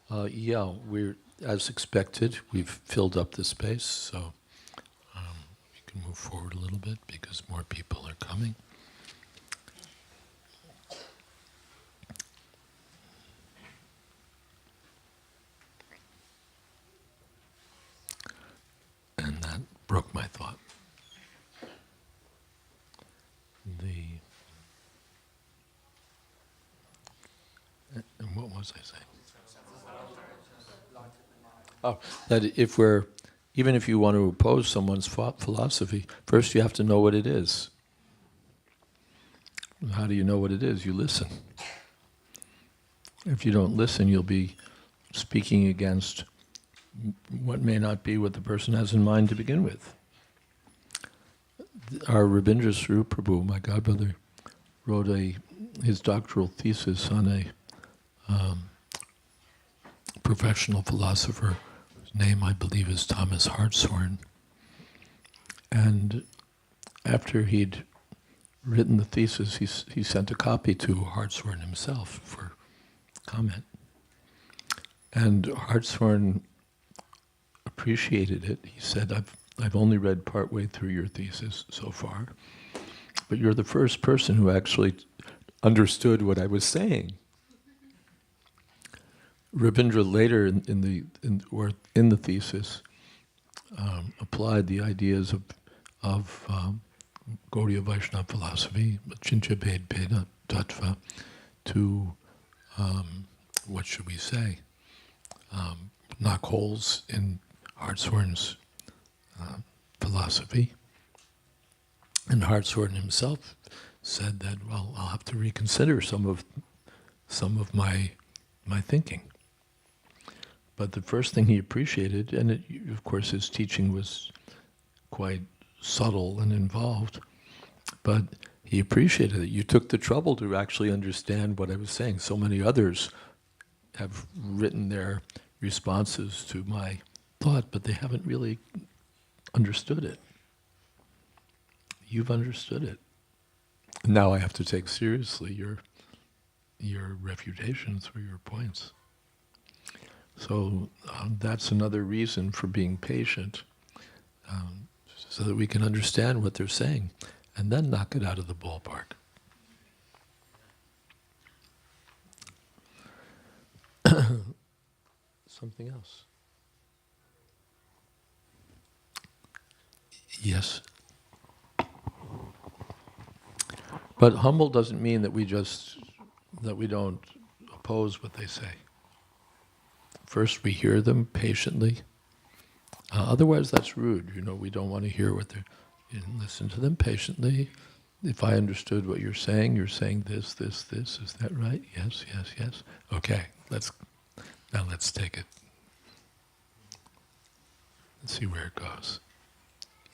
we're, as expected, we've filled up the space, so we can move forward a little bit because more people are coming. And that broke my thought. And what was I saying? Oh, that even if you want to oppose someone's philosophy, first you have to know what it is. How do you know what it is? You listen. If you don't listen, you'll be speaking against what may not be what the person has in mind to begin with. Our Rabindra Swarup Prabhu, my godbrother, wrote his doctoral thesis on a professional philosopher whose name I believe is Thomas Hartshorne. And after he'd written the thesis, he sent a copy to Hartshorne himself for comment. And Hartshorne appreciated it. He said, I've only read partway through your thesis so far, but you're the first person who actually understood what I was saying. Rabindra later in the thesis applied the ideas of Gaudiya Vaishnava philosophy, Chincha Bhed Bheda Tattva, to what should we say? Knock holes in Hartshorne's philosophy. And Hartshorne himself said that, well, I'll have to reconsider some of my thinking. But the first thing he appreciated, and of course his teaching was quite subtle and involved, but he appreciated it. You took the trouble to actually understand what I was saying. So many others have written their responses to my thought, but they haven't really understood it. You've understood it. Now I have to take seriously your refutations or your points. So that's another reason for being patient, so that we can understand what they're saying, and then knock it out of the ballpark. Something else? Yes. But humble doesn't mean that we don't oppose what they say. First, we hear them patiently. Otherwise, that's rude. We don't want to hear what they're. Listen to them patiently. If I understood what you're saying this, this, this. Is that right? Yes, yes, yes. Okay, let's take it. Let's see where it goes.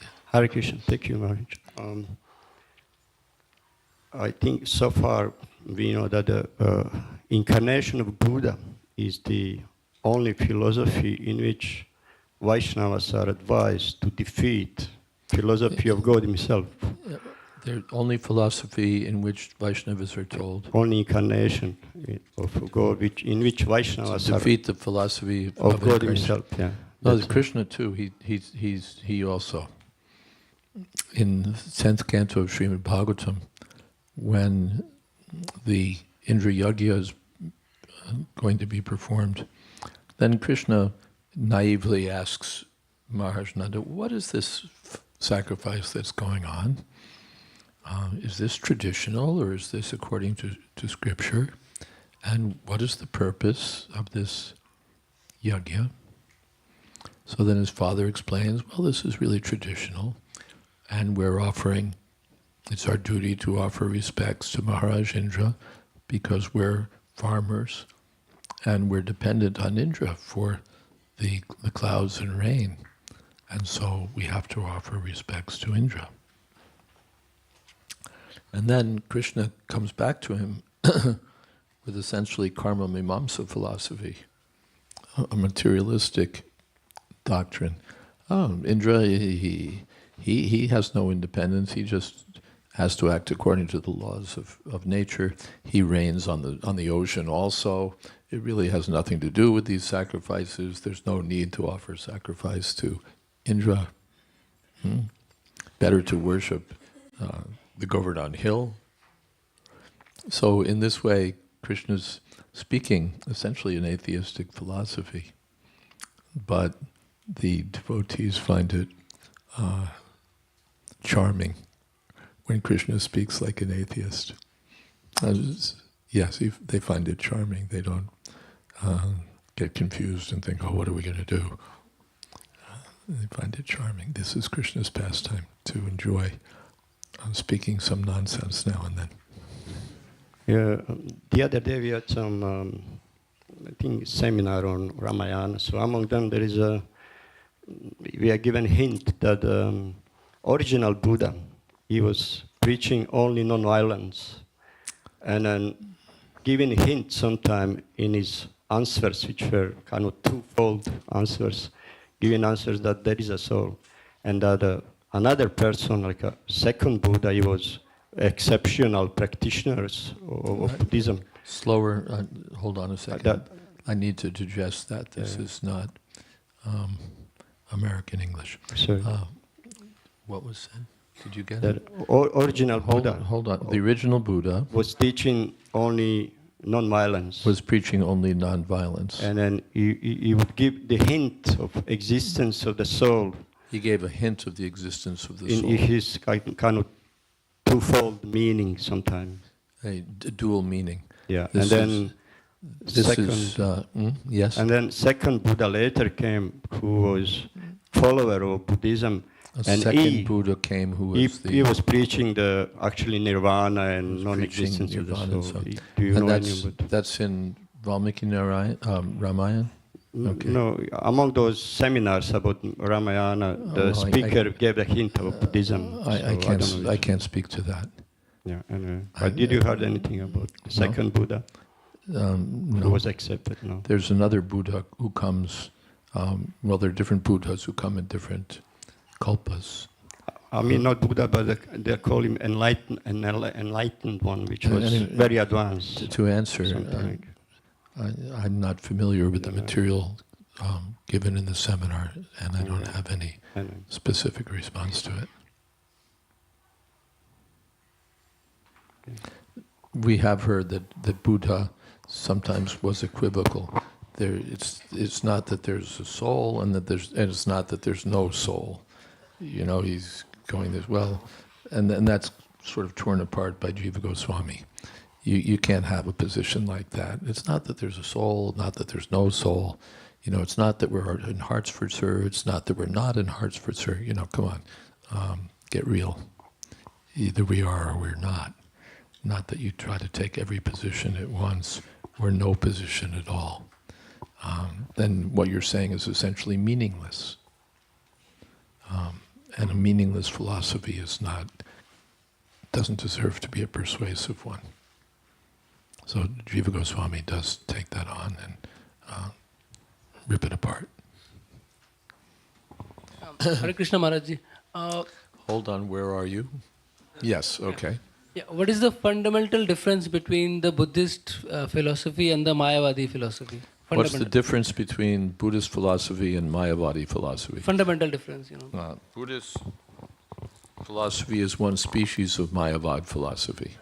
Yeah. Hare Krishna. Thank you, Maharaj. I think so far we know that the incarnation of Buddha is the only philosophy in which Vaishnavas are advised to defeat philosophy of God himself. The only philosophy in which Vaishnavas are told. Only incarnation of God, in which Vaishnavas defeat the philosophy of God himself. Yeah. No, Krishna too. He also in the 10th canto of Srimad Bhagavatam, when the Indra Yagya is going to be performed, then Krishna naively asks Maharaj Nanda, what is this sacrifice that's going on? Is this traditional or is this according to scripture? And what is the purpose of this yajna? So then his father explains, well, this is really traditional, and we're offering, it's our duty to offer respects to Maharaj Indra because we're farmers and we're dependent on Indra for the clouds and rain. And so we have to offer respects to Indra. And then Krishna comes back to him with essentially karma mimamsa philosophy, a materialistic doctrine. Indra, he has no independence. He just has to act according to the laws of nature. He reigns on the ocean also. It really has nothing to do with these sacrifices. There's no need to offer sacrifice to Indra. Better to worship the Govardhan hill. So in this way, Krishna's speaking essentially an atheistic philosophy, but the devotees find it charming when Krishna speaks like an atheist. Yes, they find it charming. They don't get confused and think, oh, what are we going to do? They find it charming. This is Krishna's pastime, to enjoy speaking some nonsense now and then. Yeah, the other day we had some, I think, seminar on Ramayana. So among them there is we are given hint that original Buddha, he was preaching only non-violence, and then giving hint sometime in his answers, which were kind of twofold answers, giving answers that there is a soul, and that another person, like a second Buddha, he was exceptional practitioners of Buddhism. Slower, hold on a second. I need to digest that. This is not American English. Sorry. What was said? Did you get That it? original Buddha. Hold on. The original Buddha was teaching only non-violence. Was preaching only non-violence. And then he would give the hint of existence of the soul. He gave a hint of the existence of the soul. In his kind of twofold meaning sometimes. A dual meaning. Yeah, This and then yes. And then second Buddha later came, who was follower of Buddhism. A second Buddha came who was he was preaching the actually nirvana and non-existence of the soul. So. Do you know any that's, of it? that's in Valmiki Ramayana? Okay. No, among those seminars about Ramayana, the speaker gave a hint of Buddhism. I can't speak to that. Yeah, anyway. Did you heard anything about the second Buddha? No. Who was accepted? No. There's another Buddha who comes. Well, there are different Buddhas who come in different kalpas. I mean, not Buddha, but they call him enlightened one, which was very advanced. To answer, I'm not familiar with the material given in the seminar, and I don't have any specific response to it. We have heard that Buddha sometimes was equivocal. It's not that there's a soul, and it's not that there's no soul. You know, he's going this well, and that's sort of torn apart by Jiva Goswami. You can't have a position like that. It's not that there's a soul, not that there's no soul. You know, it's not that we're in Hartsford, sir. It's not that we're not in Hartsford, sir. You know, come on, get real. Either we are or we're not. Not that you try to take every position at once or no position at all. Then what you're saying is essentially meaningless. And a meaningless philosophy doesn't deserve to be a persuasive one. So Jiva Goswami does take that on and rip it apart. Hare Krishna Maharaj. Hold on, where are you? Yes, okay. Yeah, what is the fundamental difference between the Buddhist philosophy and the Mayavadi philosophy? What's the difference between Buddhist philosophy and Mayavadi philosophy? Fundamental difference, you know. Buddhist philosophy is one species of Mayavad philosophy.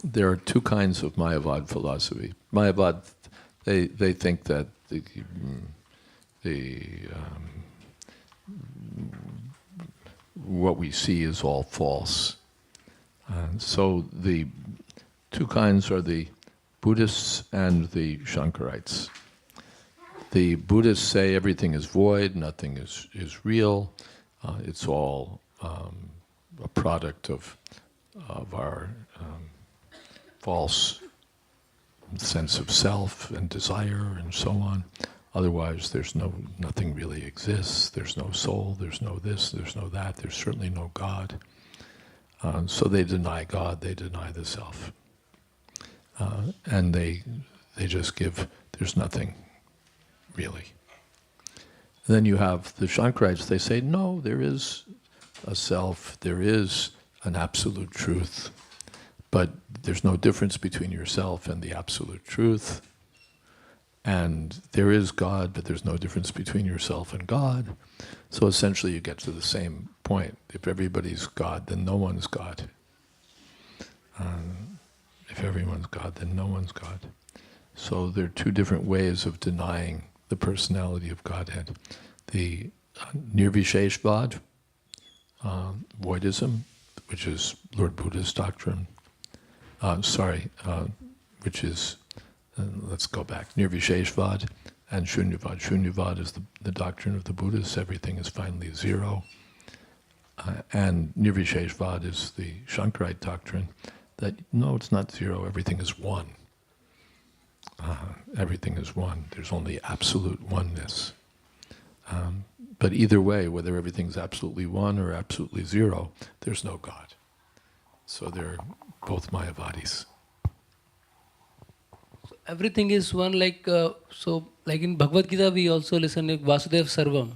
There are two kinds of Mayavad philosophy. Mayavad, they think that what we see is all false. So the two kinds are the Buddhists and the Shankarites. The Buddhists say everything is void, nothing is real, it's all a product of our false sense of self and desire and so on. Otherwise, nothing really exists. There's no soul. There's no this. There's no that. There's certainly no God. So they deny God. They deny the self, and they just give. There's nothing really. And then you have the Shankarites. They say no. There is a self. There is an absolute truth, but there's no difference between yourself and the absolute truth. And there is God, but there's no difference between yourself and God. So essentially you get to the same point. If everybody's God, then no one's God. If everyone's God, then no one's God. So there are two different ways of denying the personality of Godhead. The Nirvisheshvad, voidism, which is Lord Buddha's doctrine. Which is, let's go back, Nirvisheshvad and Shunyavad. Shunyavad is the doctrine of the Buddhists, everything is finally zero. And Nirvisheshvad is the Shankarite doctrine that, no, it's not zero, everything is one. Everything is one, there's only absolute oneness. But either way, whether everything's absolutely one or absolutely zero, there's no God. So they're both Mayavadis. Everything is one, like in Bhagavad Gita we also listen like Vasudev Sarvam.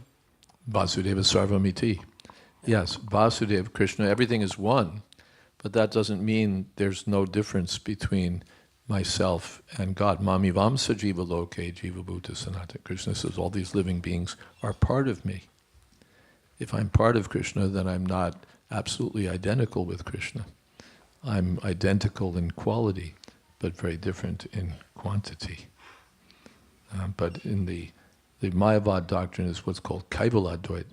Vasudeva Sarvamiti. Yes, Vasudeva, Krishna, everything is one, but that doesn't mean there's no difference between myself and God. Mami Vamsa Jiva Loke Jiva Bhuta Sanata. Krishna says all these living beings are part of me. If I'm part of Krishna, then I'm not absolutely identical with Krishna. I'm identical in quality, but very different in quantity. But in the Mayavad doctrine is what's called Kaivaladvait,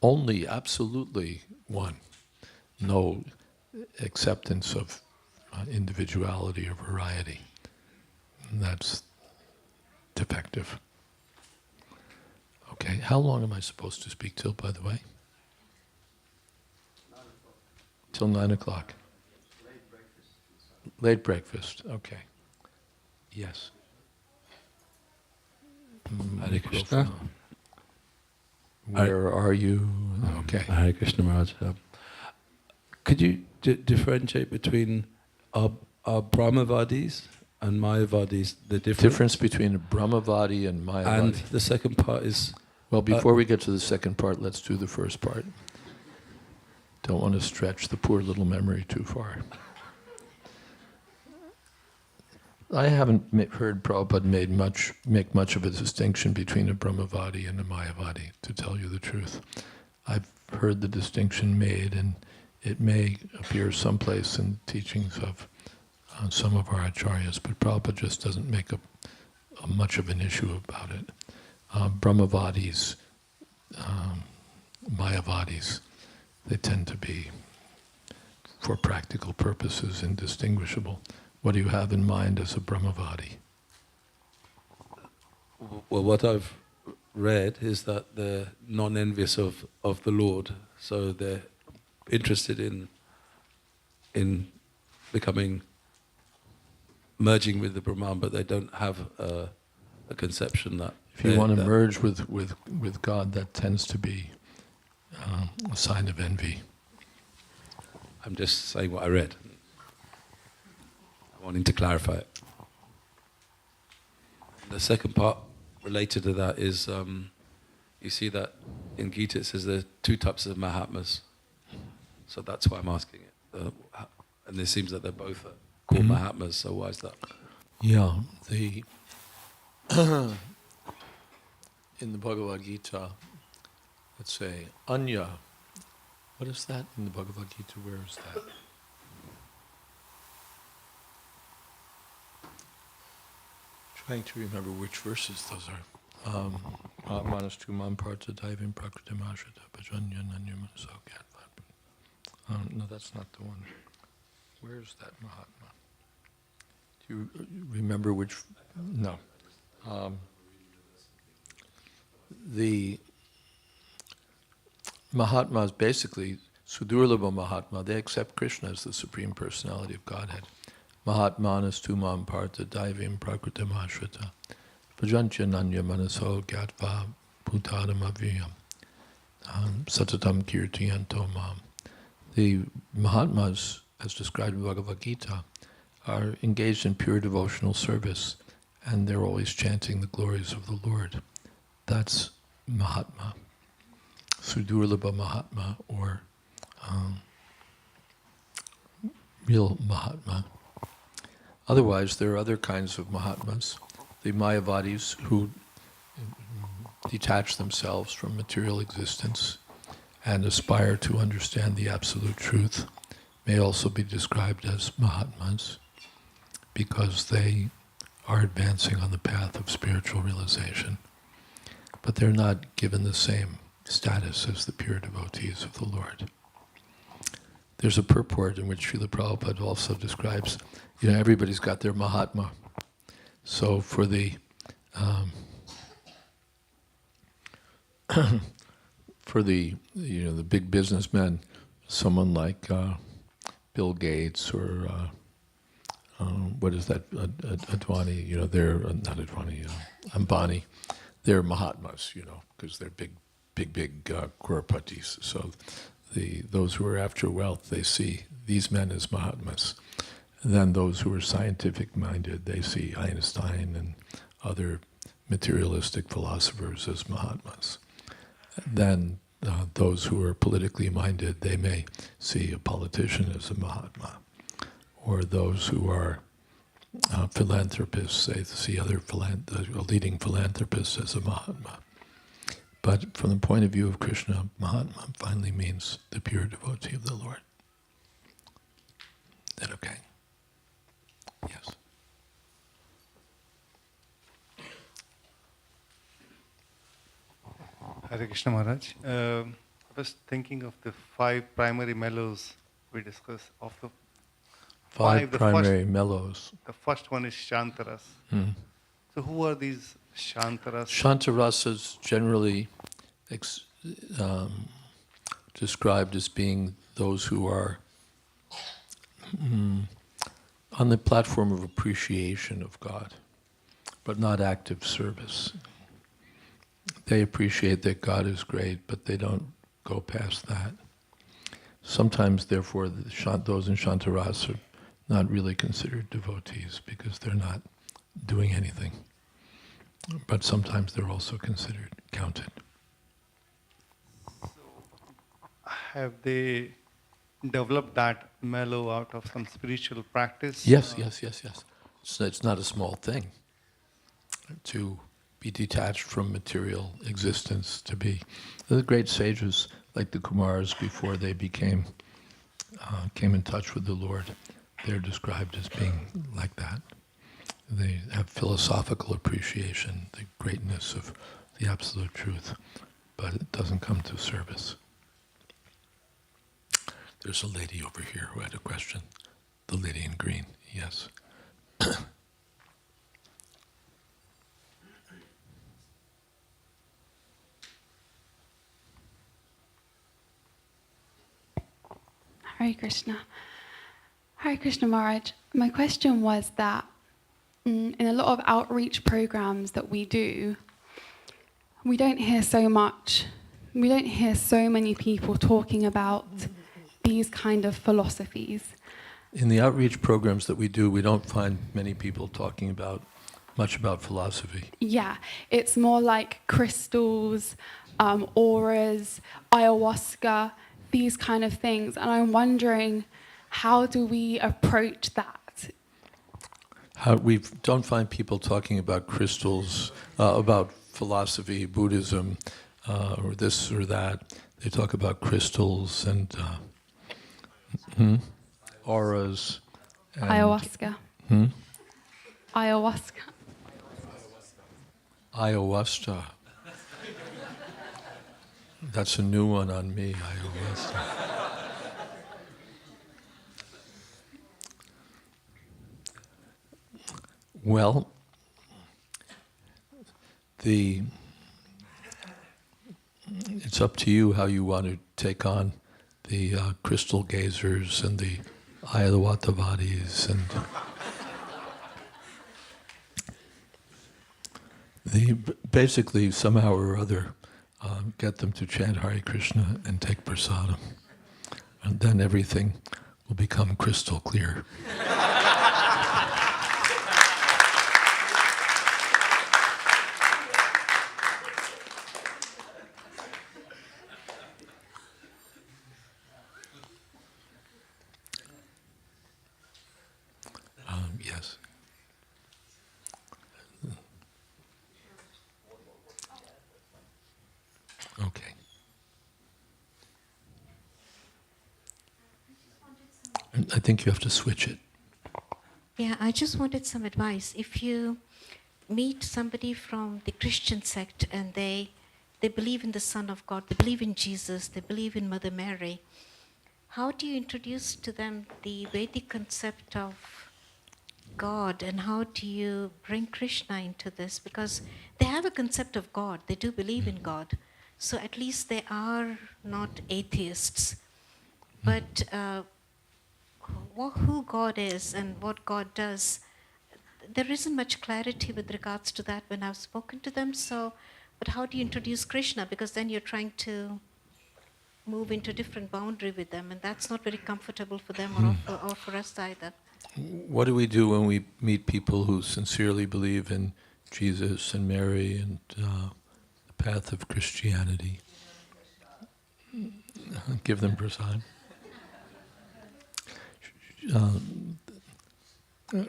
only absolutely one. No acceptance of individuality or variety. And that's defective. Okay, how long am I supposed to speak till, by the way? 9 o'clock. Till 9 o'clock. Late breakfast, okay. Yes. Hare Krishna. Where are you? Okay. Hare Krishna Maharaj. Could you differentiate between our Brahmavadis and Mayavadis? The difference between a Brahmavadi and Mayavadi. And the second part is... Well, before we get to the second part, let's do the first part. Don't want to stretch the poor little memory too far. I haven't heard Prabhupada make much of a distinction between a Brahmavadi and a Mayavadi, to tell you the truth. I've heard the distinction made, and it may appear someplace in teachings of some of our acharyas, but Prabhupada just doesn't make a much of an issue about it. Brahmavadis, Mayavadis, they tend to be, for practical purposes, indistinguishable. What do you have in mind as a Brahmavadi? Well, what I've read is that they're non-envious of the Lord, so they're interested in becoming, merging with the Brahman, but they don't have a conception that... If you want to merge with God, that tends to be a sign of envy. I'm just saying what I read. Wanting to clarify it. The second part related to that is, you see that in Gita it says there are two types of Mahatmas. So that's why I'm asking it. And it seems that they're both called Mahatmas, so why is that? Yeah, in the Bhagavad Gita, let's say, Anya. What is that in the Bhagavad Gita? Where is that? Trying to remember which verses those are. Mahatmanas tu mam parta daivim prakritim ashrita bhajanya nanyam so no, that's not the one. Where's that Mahatma? Do you remember which? No. The Mahatmas, basically, Sudurlabha Mahatma, they accept Krishna as the Supreme Personality of Godhead. Mahatmanas tu mam parta daivim prakritim ashrita bhajantya nanya manaso gyatva bhutadam avyam satatam kirtiyanto mam. The Mahatmas, as described in Bhagavad Gita, are engaged in pure devotional service, and they're always chanting the glories of the Lord. That's Mahatma, Sudurlabha Mahatma, or real Mahatma. Otherwise, there are other kinds of Mahatmas, the Mayavadis, who detach themselves from material existence and aspire to understand the absolute truth, may also be described as Mahatmas, because they are advancing on the path of spiritual realization. But they're not given the same status as the pure devotees of the Lord. There's a purport in which Srila Prabhupada also describes, everybody's got their Mahatma. So for the the big businessmen, someone like Bill Gates or what is that, Advani, they're not Advani, Ambani, they're Mahatmas, because they're big Crorepati's. So those who are after wealth, they see these men as Mahatmas. And then those who are scientific-minded, they see Einstein and other materialistic philosophers as Mahatmas. Then those who are politically minded, they may see a politician as a Mahatma. Or those who are philanthropists, they see other leading philanthropists as a Mahatma. But from the point of view of Krishna, Mahatma finally means the pure devotee of the Lord. Is that okay? Yes. Hare Krishna Maharaj. I was thinking of the 5 primary mellows we discussed. Of the 5 primary mellows. The first one is Shantaras. So who are these Shantaras? Shantarasas generally described as being those who are on the platform of appreciation of God, but not active service. They appreciate that God is great, but they don't go past that. Sometimes, therefore, those in Shantarasa are not really considered devotees because they're not doing anything. But sometimes they're also counted. Have they developed that mellow out of some spiritual practice? Yes. It's not a small thing to be detached from material existence, to be the great sages like the Kumars before they came in touch with the Lord. They're described as being like that. They have philosophical appreciation, the greatness of the absolute truth, but it doesn't come to service. There's a lady over here who had a question. The lady in green, yes. Hare Krishna. Hare Krishna Maharaj. My question was that in a lot of outreach programs that we do, we don't hear so many people talking about these kind of philosophies. In the outreach programs that we do, we don't find many people talking much about philosophy. Yeah, it's more like crystals, auras, ayahuasca, these kind of things. And I'm wondering, how do we approach that? We don't find people talking about crystals, about philosophy, Buddhism, or this or that. They talk about crystals and auras. And Ayahuasca. Ayahuasca. Ayahuasca. That's a new one on me, ayahuasca. Well, it's up to you how you want to take on the crystal gazers and the Ayahuascavadis and basically somehow or other get them to chant Hare Krishna and take Prasadam. And then everything will become crystal clear. Yes. Okay. I think you have to switch it. Yeah, I just wanted some advice. If you meet somebody from the Christian sect and they believe in the Son of God, they believe in Jesus, they believe in Mother Mary, how do you introduce to them the Vedic concept of God, and how do you bring Krishna into this? Because they have a concept of God, they do believe in God, so at least they are not atheists. But who God is and what God does, there isn't much clarity with regards to that when I've spoken to them. So, but how do you introduce Krishna? Because then you're trying to move into a different boundary with them, and that's not very comfortable for them or for us either. What do we do when we meet people who sincerely believe in Jesus and Mary and the path of Christianity? Give them prasad.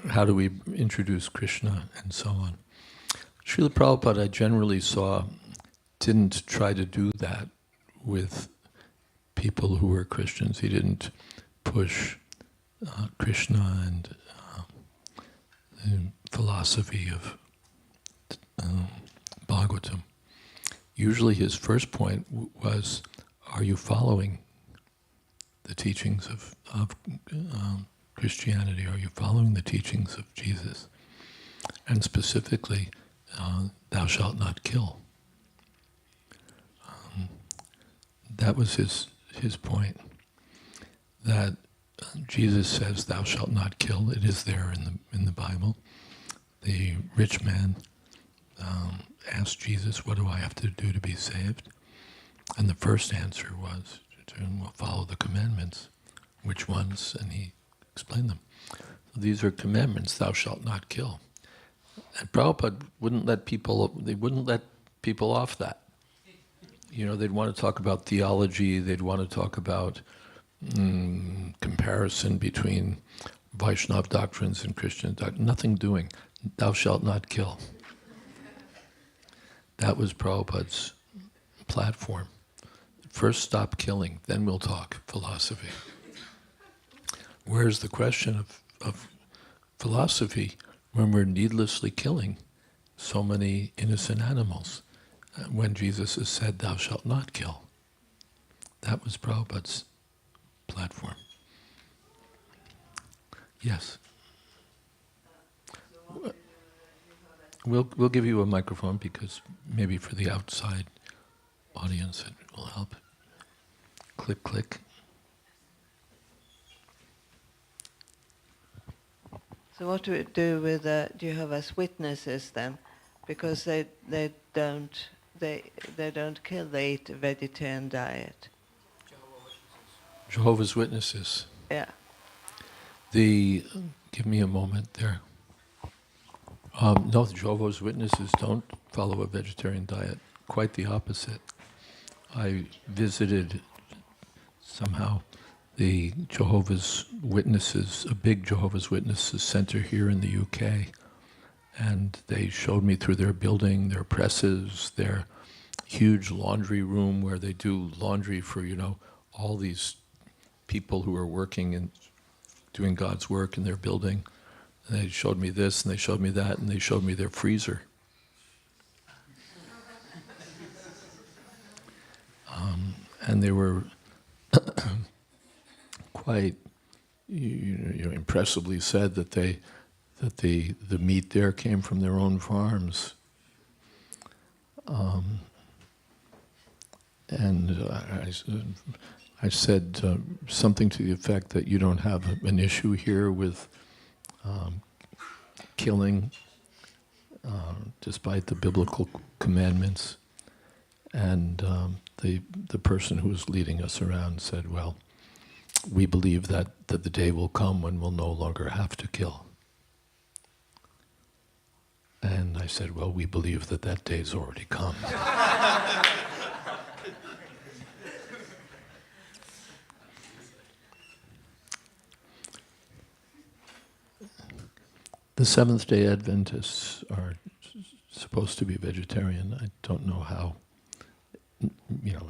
How do we introduce Krishna and so on? Srila Prabhupada, I generally saw, didn't try to do that with people who were Christians. He didn't push Krishna and the philosophy of Bhagavatam. Usually his first point was, are you following the teachings of Christianity? Are you following the teachings of Jesus? And specifically, thou shalt not kill. That was his point, that Jesus says, thou shalt not kill. It is there in the Bible. The rich man asked Jesus, what do I have to do to be saved? And the first answer was to follow the commandments. Which ones? And he explained them. So these are commandments, thou shalt not kill. And Prabhupada wouldn't let people off that. You know, they'd want to talk about theology, they'd want to talk about comparison between Vaishnava doctrines and Christian doctrines. Nothing doing. Thou shalt not kill. That was Prabhupada's platform. First stop killing, then we'll talk philosophy. Where's the question of philosophy when we're needlessly killing so many innocent animals? When Jesus has said, thou shalt not kill. That was Prabhupada's platform. Yes. We'll give you a microphone because maybe for the outside audience it will help. Click, click. So what do we do with Jehovah's Witnesses then? Because they don't kill, they eat a vegetarian diet. Jehovah's Witnesses. Yeah. Give me a moment there. No, the Jehovah's Witnesses don't follow a vegetarian diet. Quite the opposite. I visited somehow the Jehovah's Witnesses, a big Jehovah's Witnesses center here in the UK, and they showed me through their building, their presses, their huge laundry room where they do laundry for, all these people who are working and doing God's work in their building. And they showed me this, and they showed me that, and they showed me their freezer. and they were quite, impressively said that the meat there came from their own farms. I said something to the effect that you don't have an issue here with killing, despite the biblical commandments. And the person who was leading us around said, well, we believe that the day will come when we'll no longer have to kill. And I said, well, we believe that day's already come. The Seventh-day Adventists are supposed to be vegetarian. I don't know how,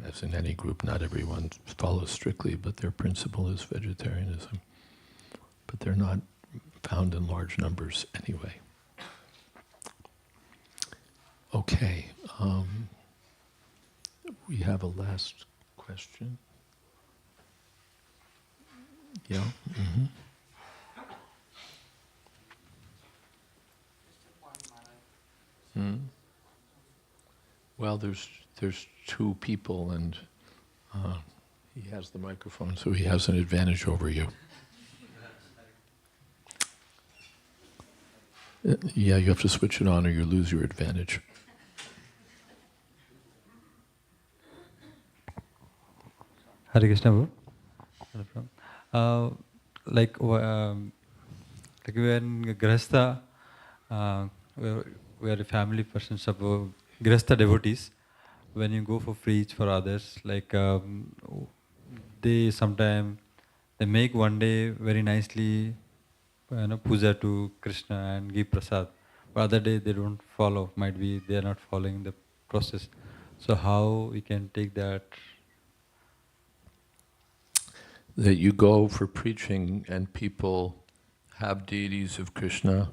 as in any group, not everyone follows strictly, but their principle is vegetarianism. But they're not found in large numbers anyway. Okay, we have a last question. Yeah? Mm-hmm. Well, there's two people, and he has the microphone, so he has an advantage over you. Yeah, you have to switch it on or you lose your advantage. Hare Krishna. Like when Grihastha, we are a family person, suppose Grihastha devotees, when you go for preach for others, like they sometimes they make one day very nicely puja to Krishna and give prasad, but other day they don't follow, might be they are not following the process. So how we can take that? That you go for preaching and people have deities of Krishna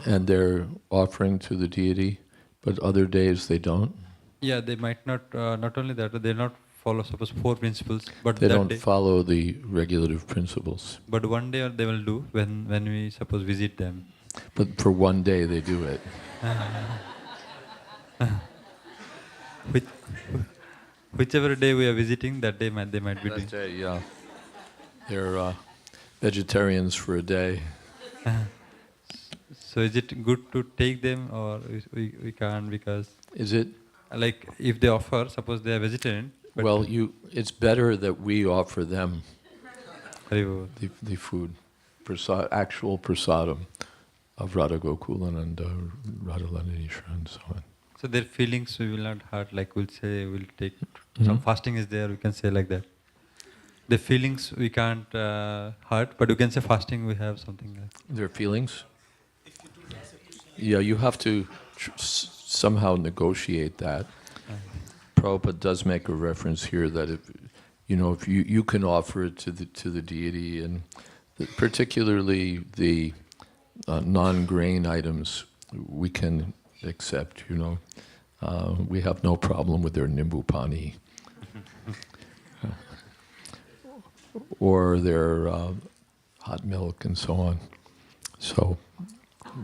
and they're offering to the deity, but other days they don't? Yeah, they might not, not only that, they not follow, suppose, 4 principles, but they that don't day, follow the regulative principles. But one day they will do when we, suppose, visit them. But for one day they do it. Whichever day we are visiting, that day they might be doing. That day, yeah. They're vegetarians for a day. So is it good to take them, or we can't, because... Is it? Like if they offer, suppose they are vegetarian. But well, it's better that we offer them the food, actual prasadam of Radha Gokulananda, Radhalandanishra and so on. So their feelings we will not hurt, like we'll say, we'll take some fasting is there, we can say like that. The feelings we can't hurt, but you can say fasting we have something like that. Their feelings? Yeah, you have to somehow negotiate that. Prabhupada does make a reference here that if you can offer it to the deity, and particularly the non-grain items we can accept. We have no problem with their nimbu pani or their hot milk and so on. So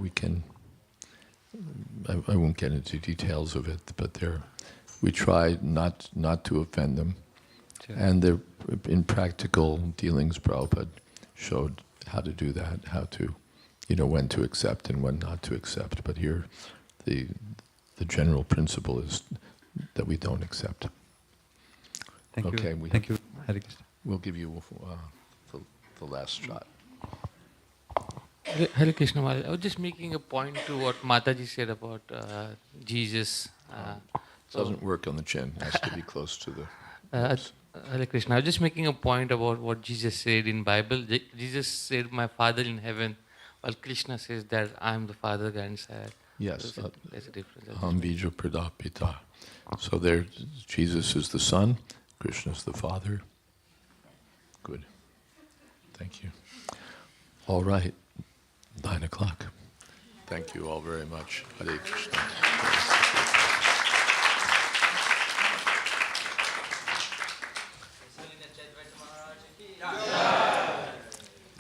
we can. I won't get into details of it, but we try not to offend them. Sure. And in practical dealings, Prabhupada showed how to do that, how to, when to accept and when not to accept. But here, the general principle is that we don't accept. Thank okay, you. Thank you. We'll give you the last shot. Hare Krishna Maharaj. I was just making a point to what Mataji said about Jesus. Doesn't work on the chin. It has to be close to the... Hare Krishna. I was just making a point about what Jesus said in Bible. Jesus said, "My Father in heaven," while Krishna says that I am the Father, Grandsire. Yes. There's a difference. Aham bija pradapita. So Jesus is the Son, Krishna is the Father. Good. Thank you. All right. 9:00. Thank you all very much. Hare Krishna.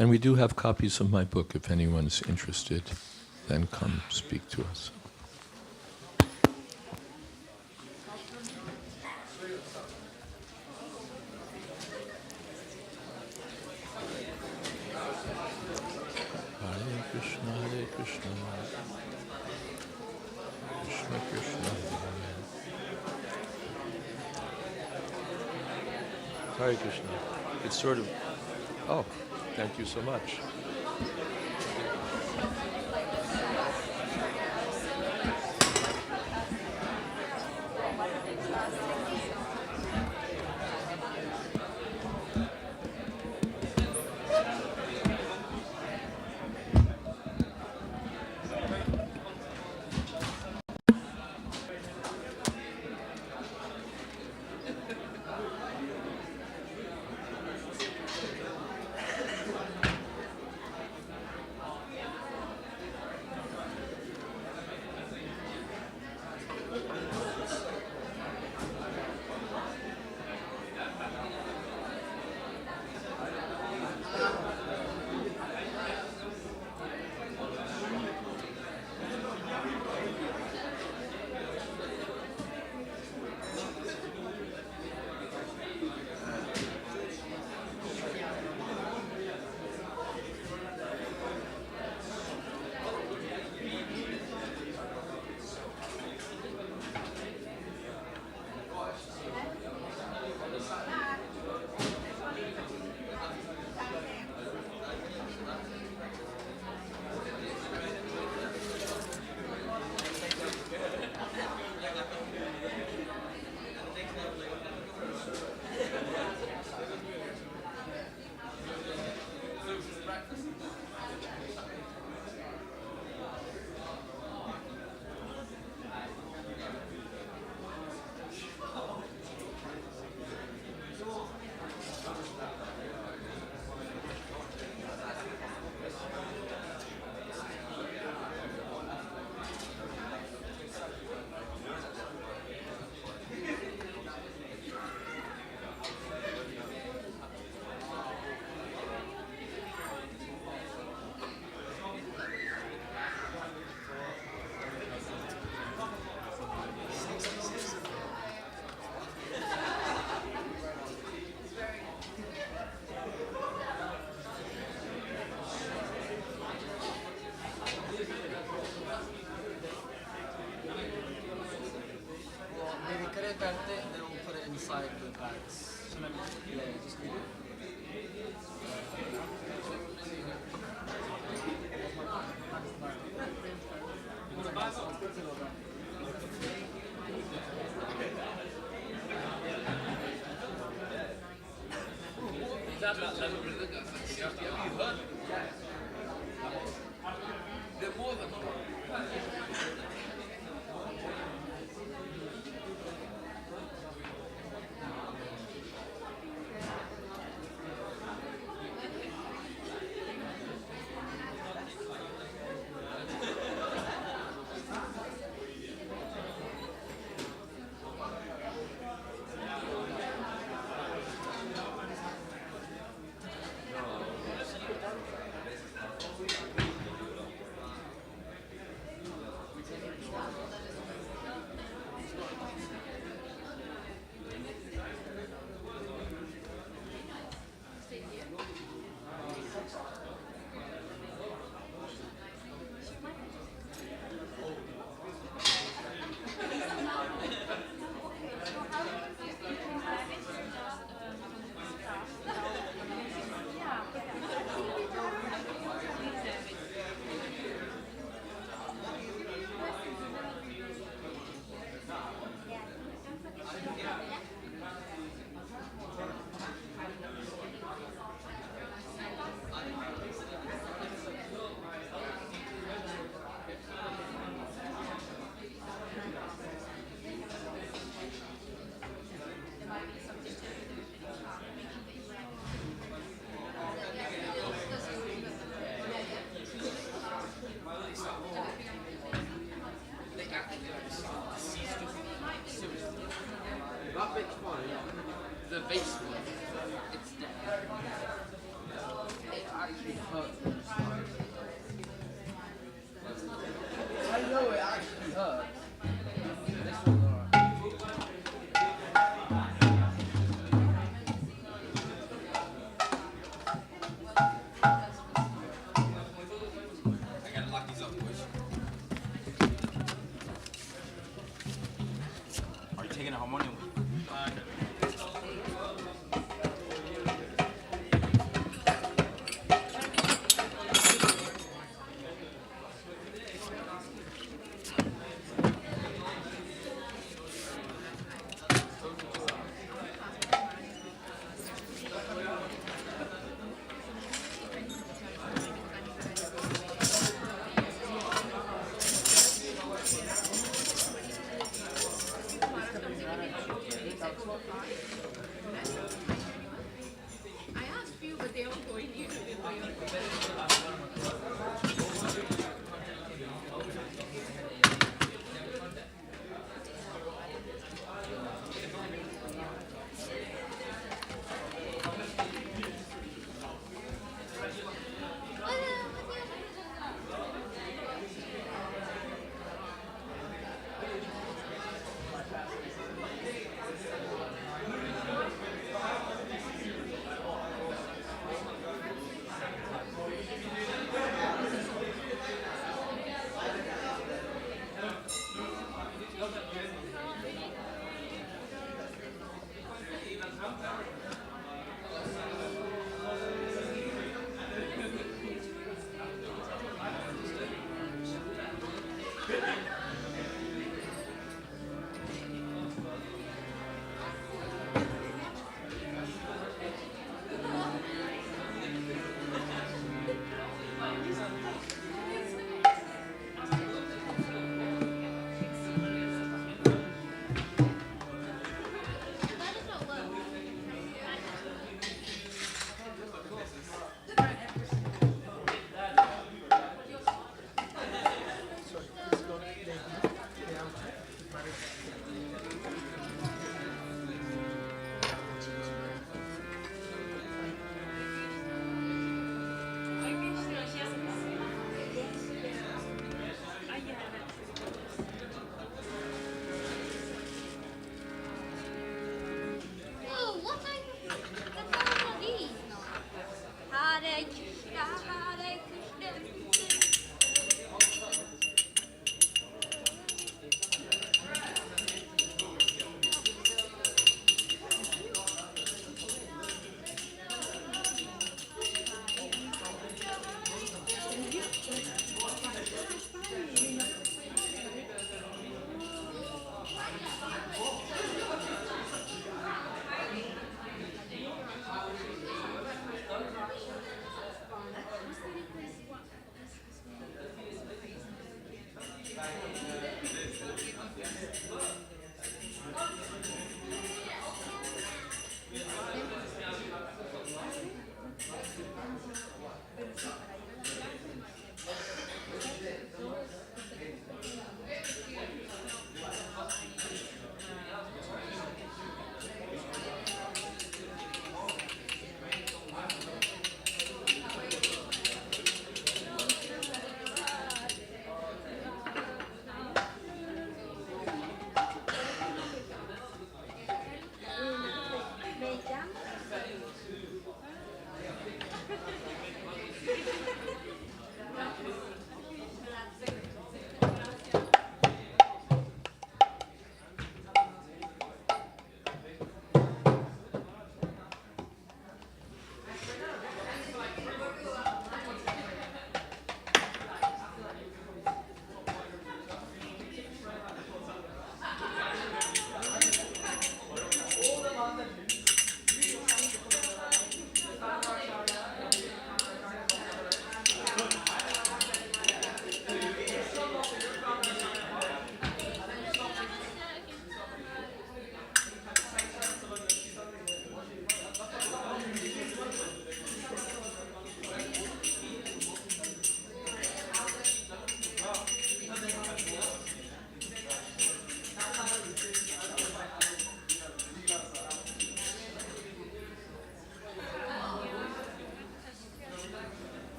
And we do have copies of my book if anyone's interested. Then come speak to us. Hare Krishna, Hare Krishna, Krishna Krishna, Hare Krishna. It's sort of, oh, thank you so much.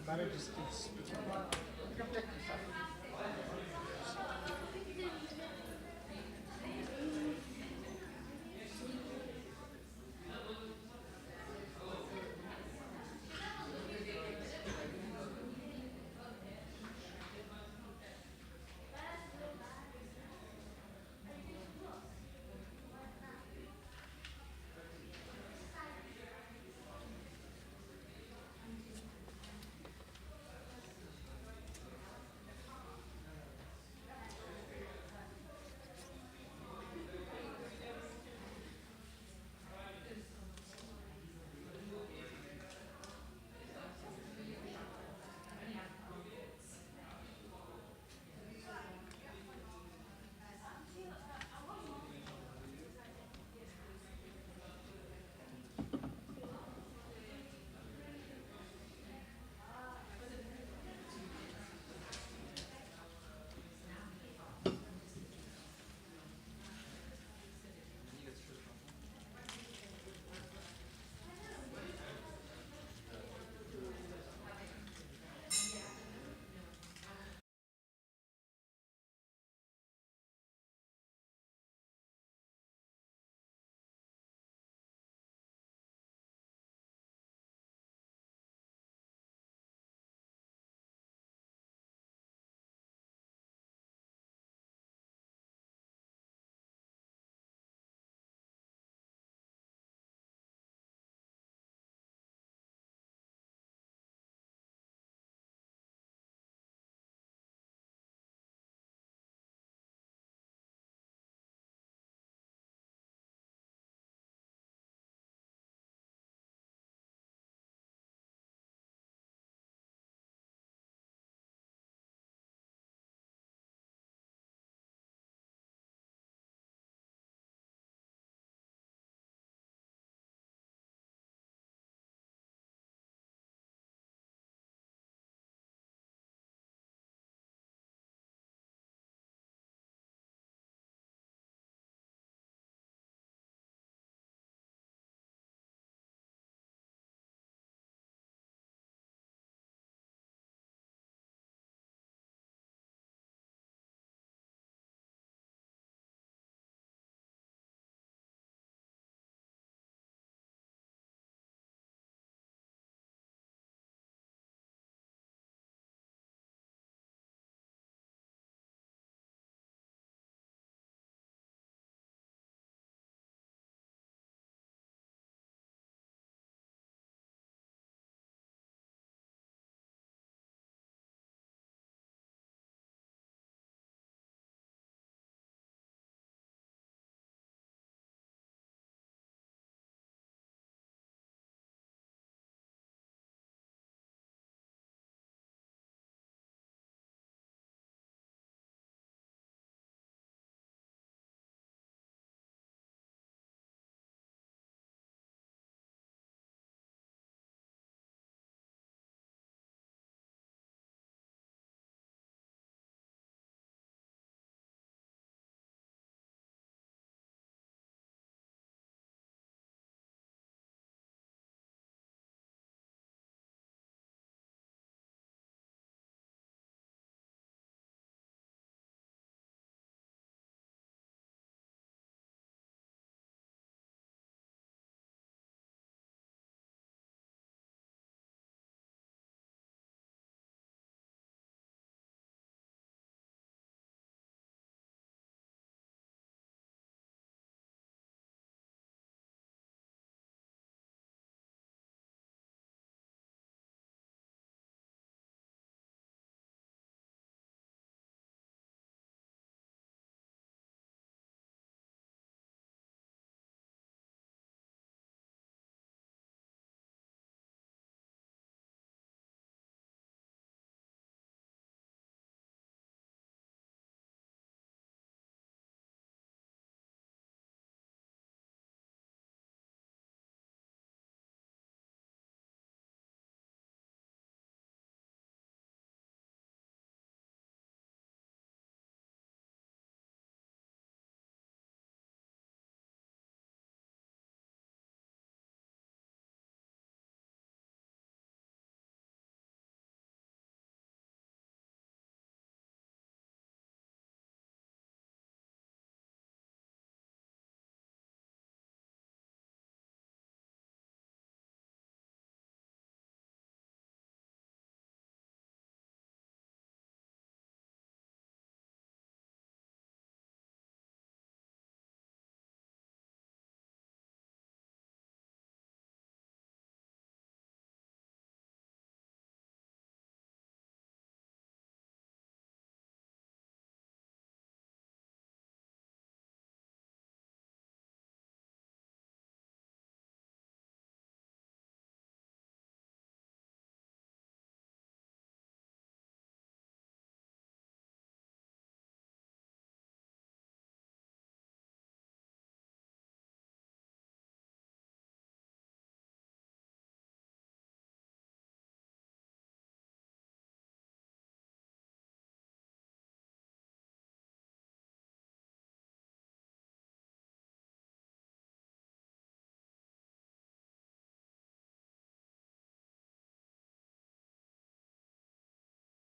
marriage is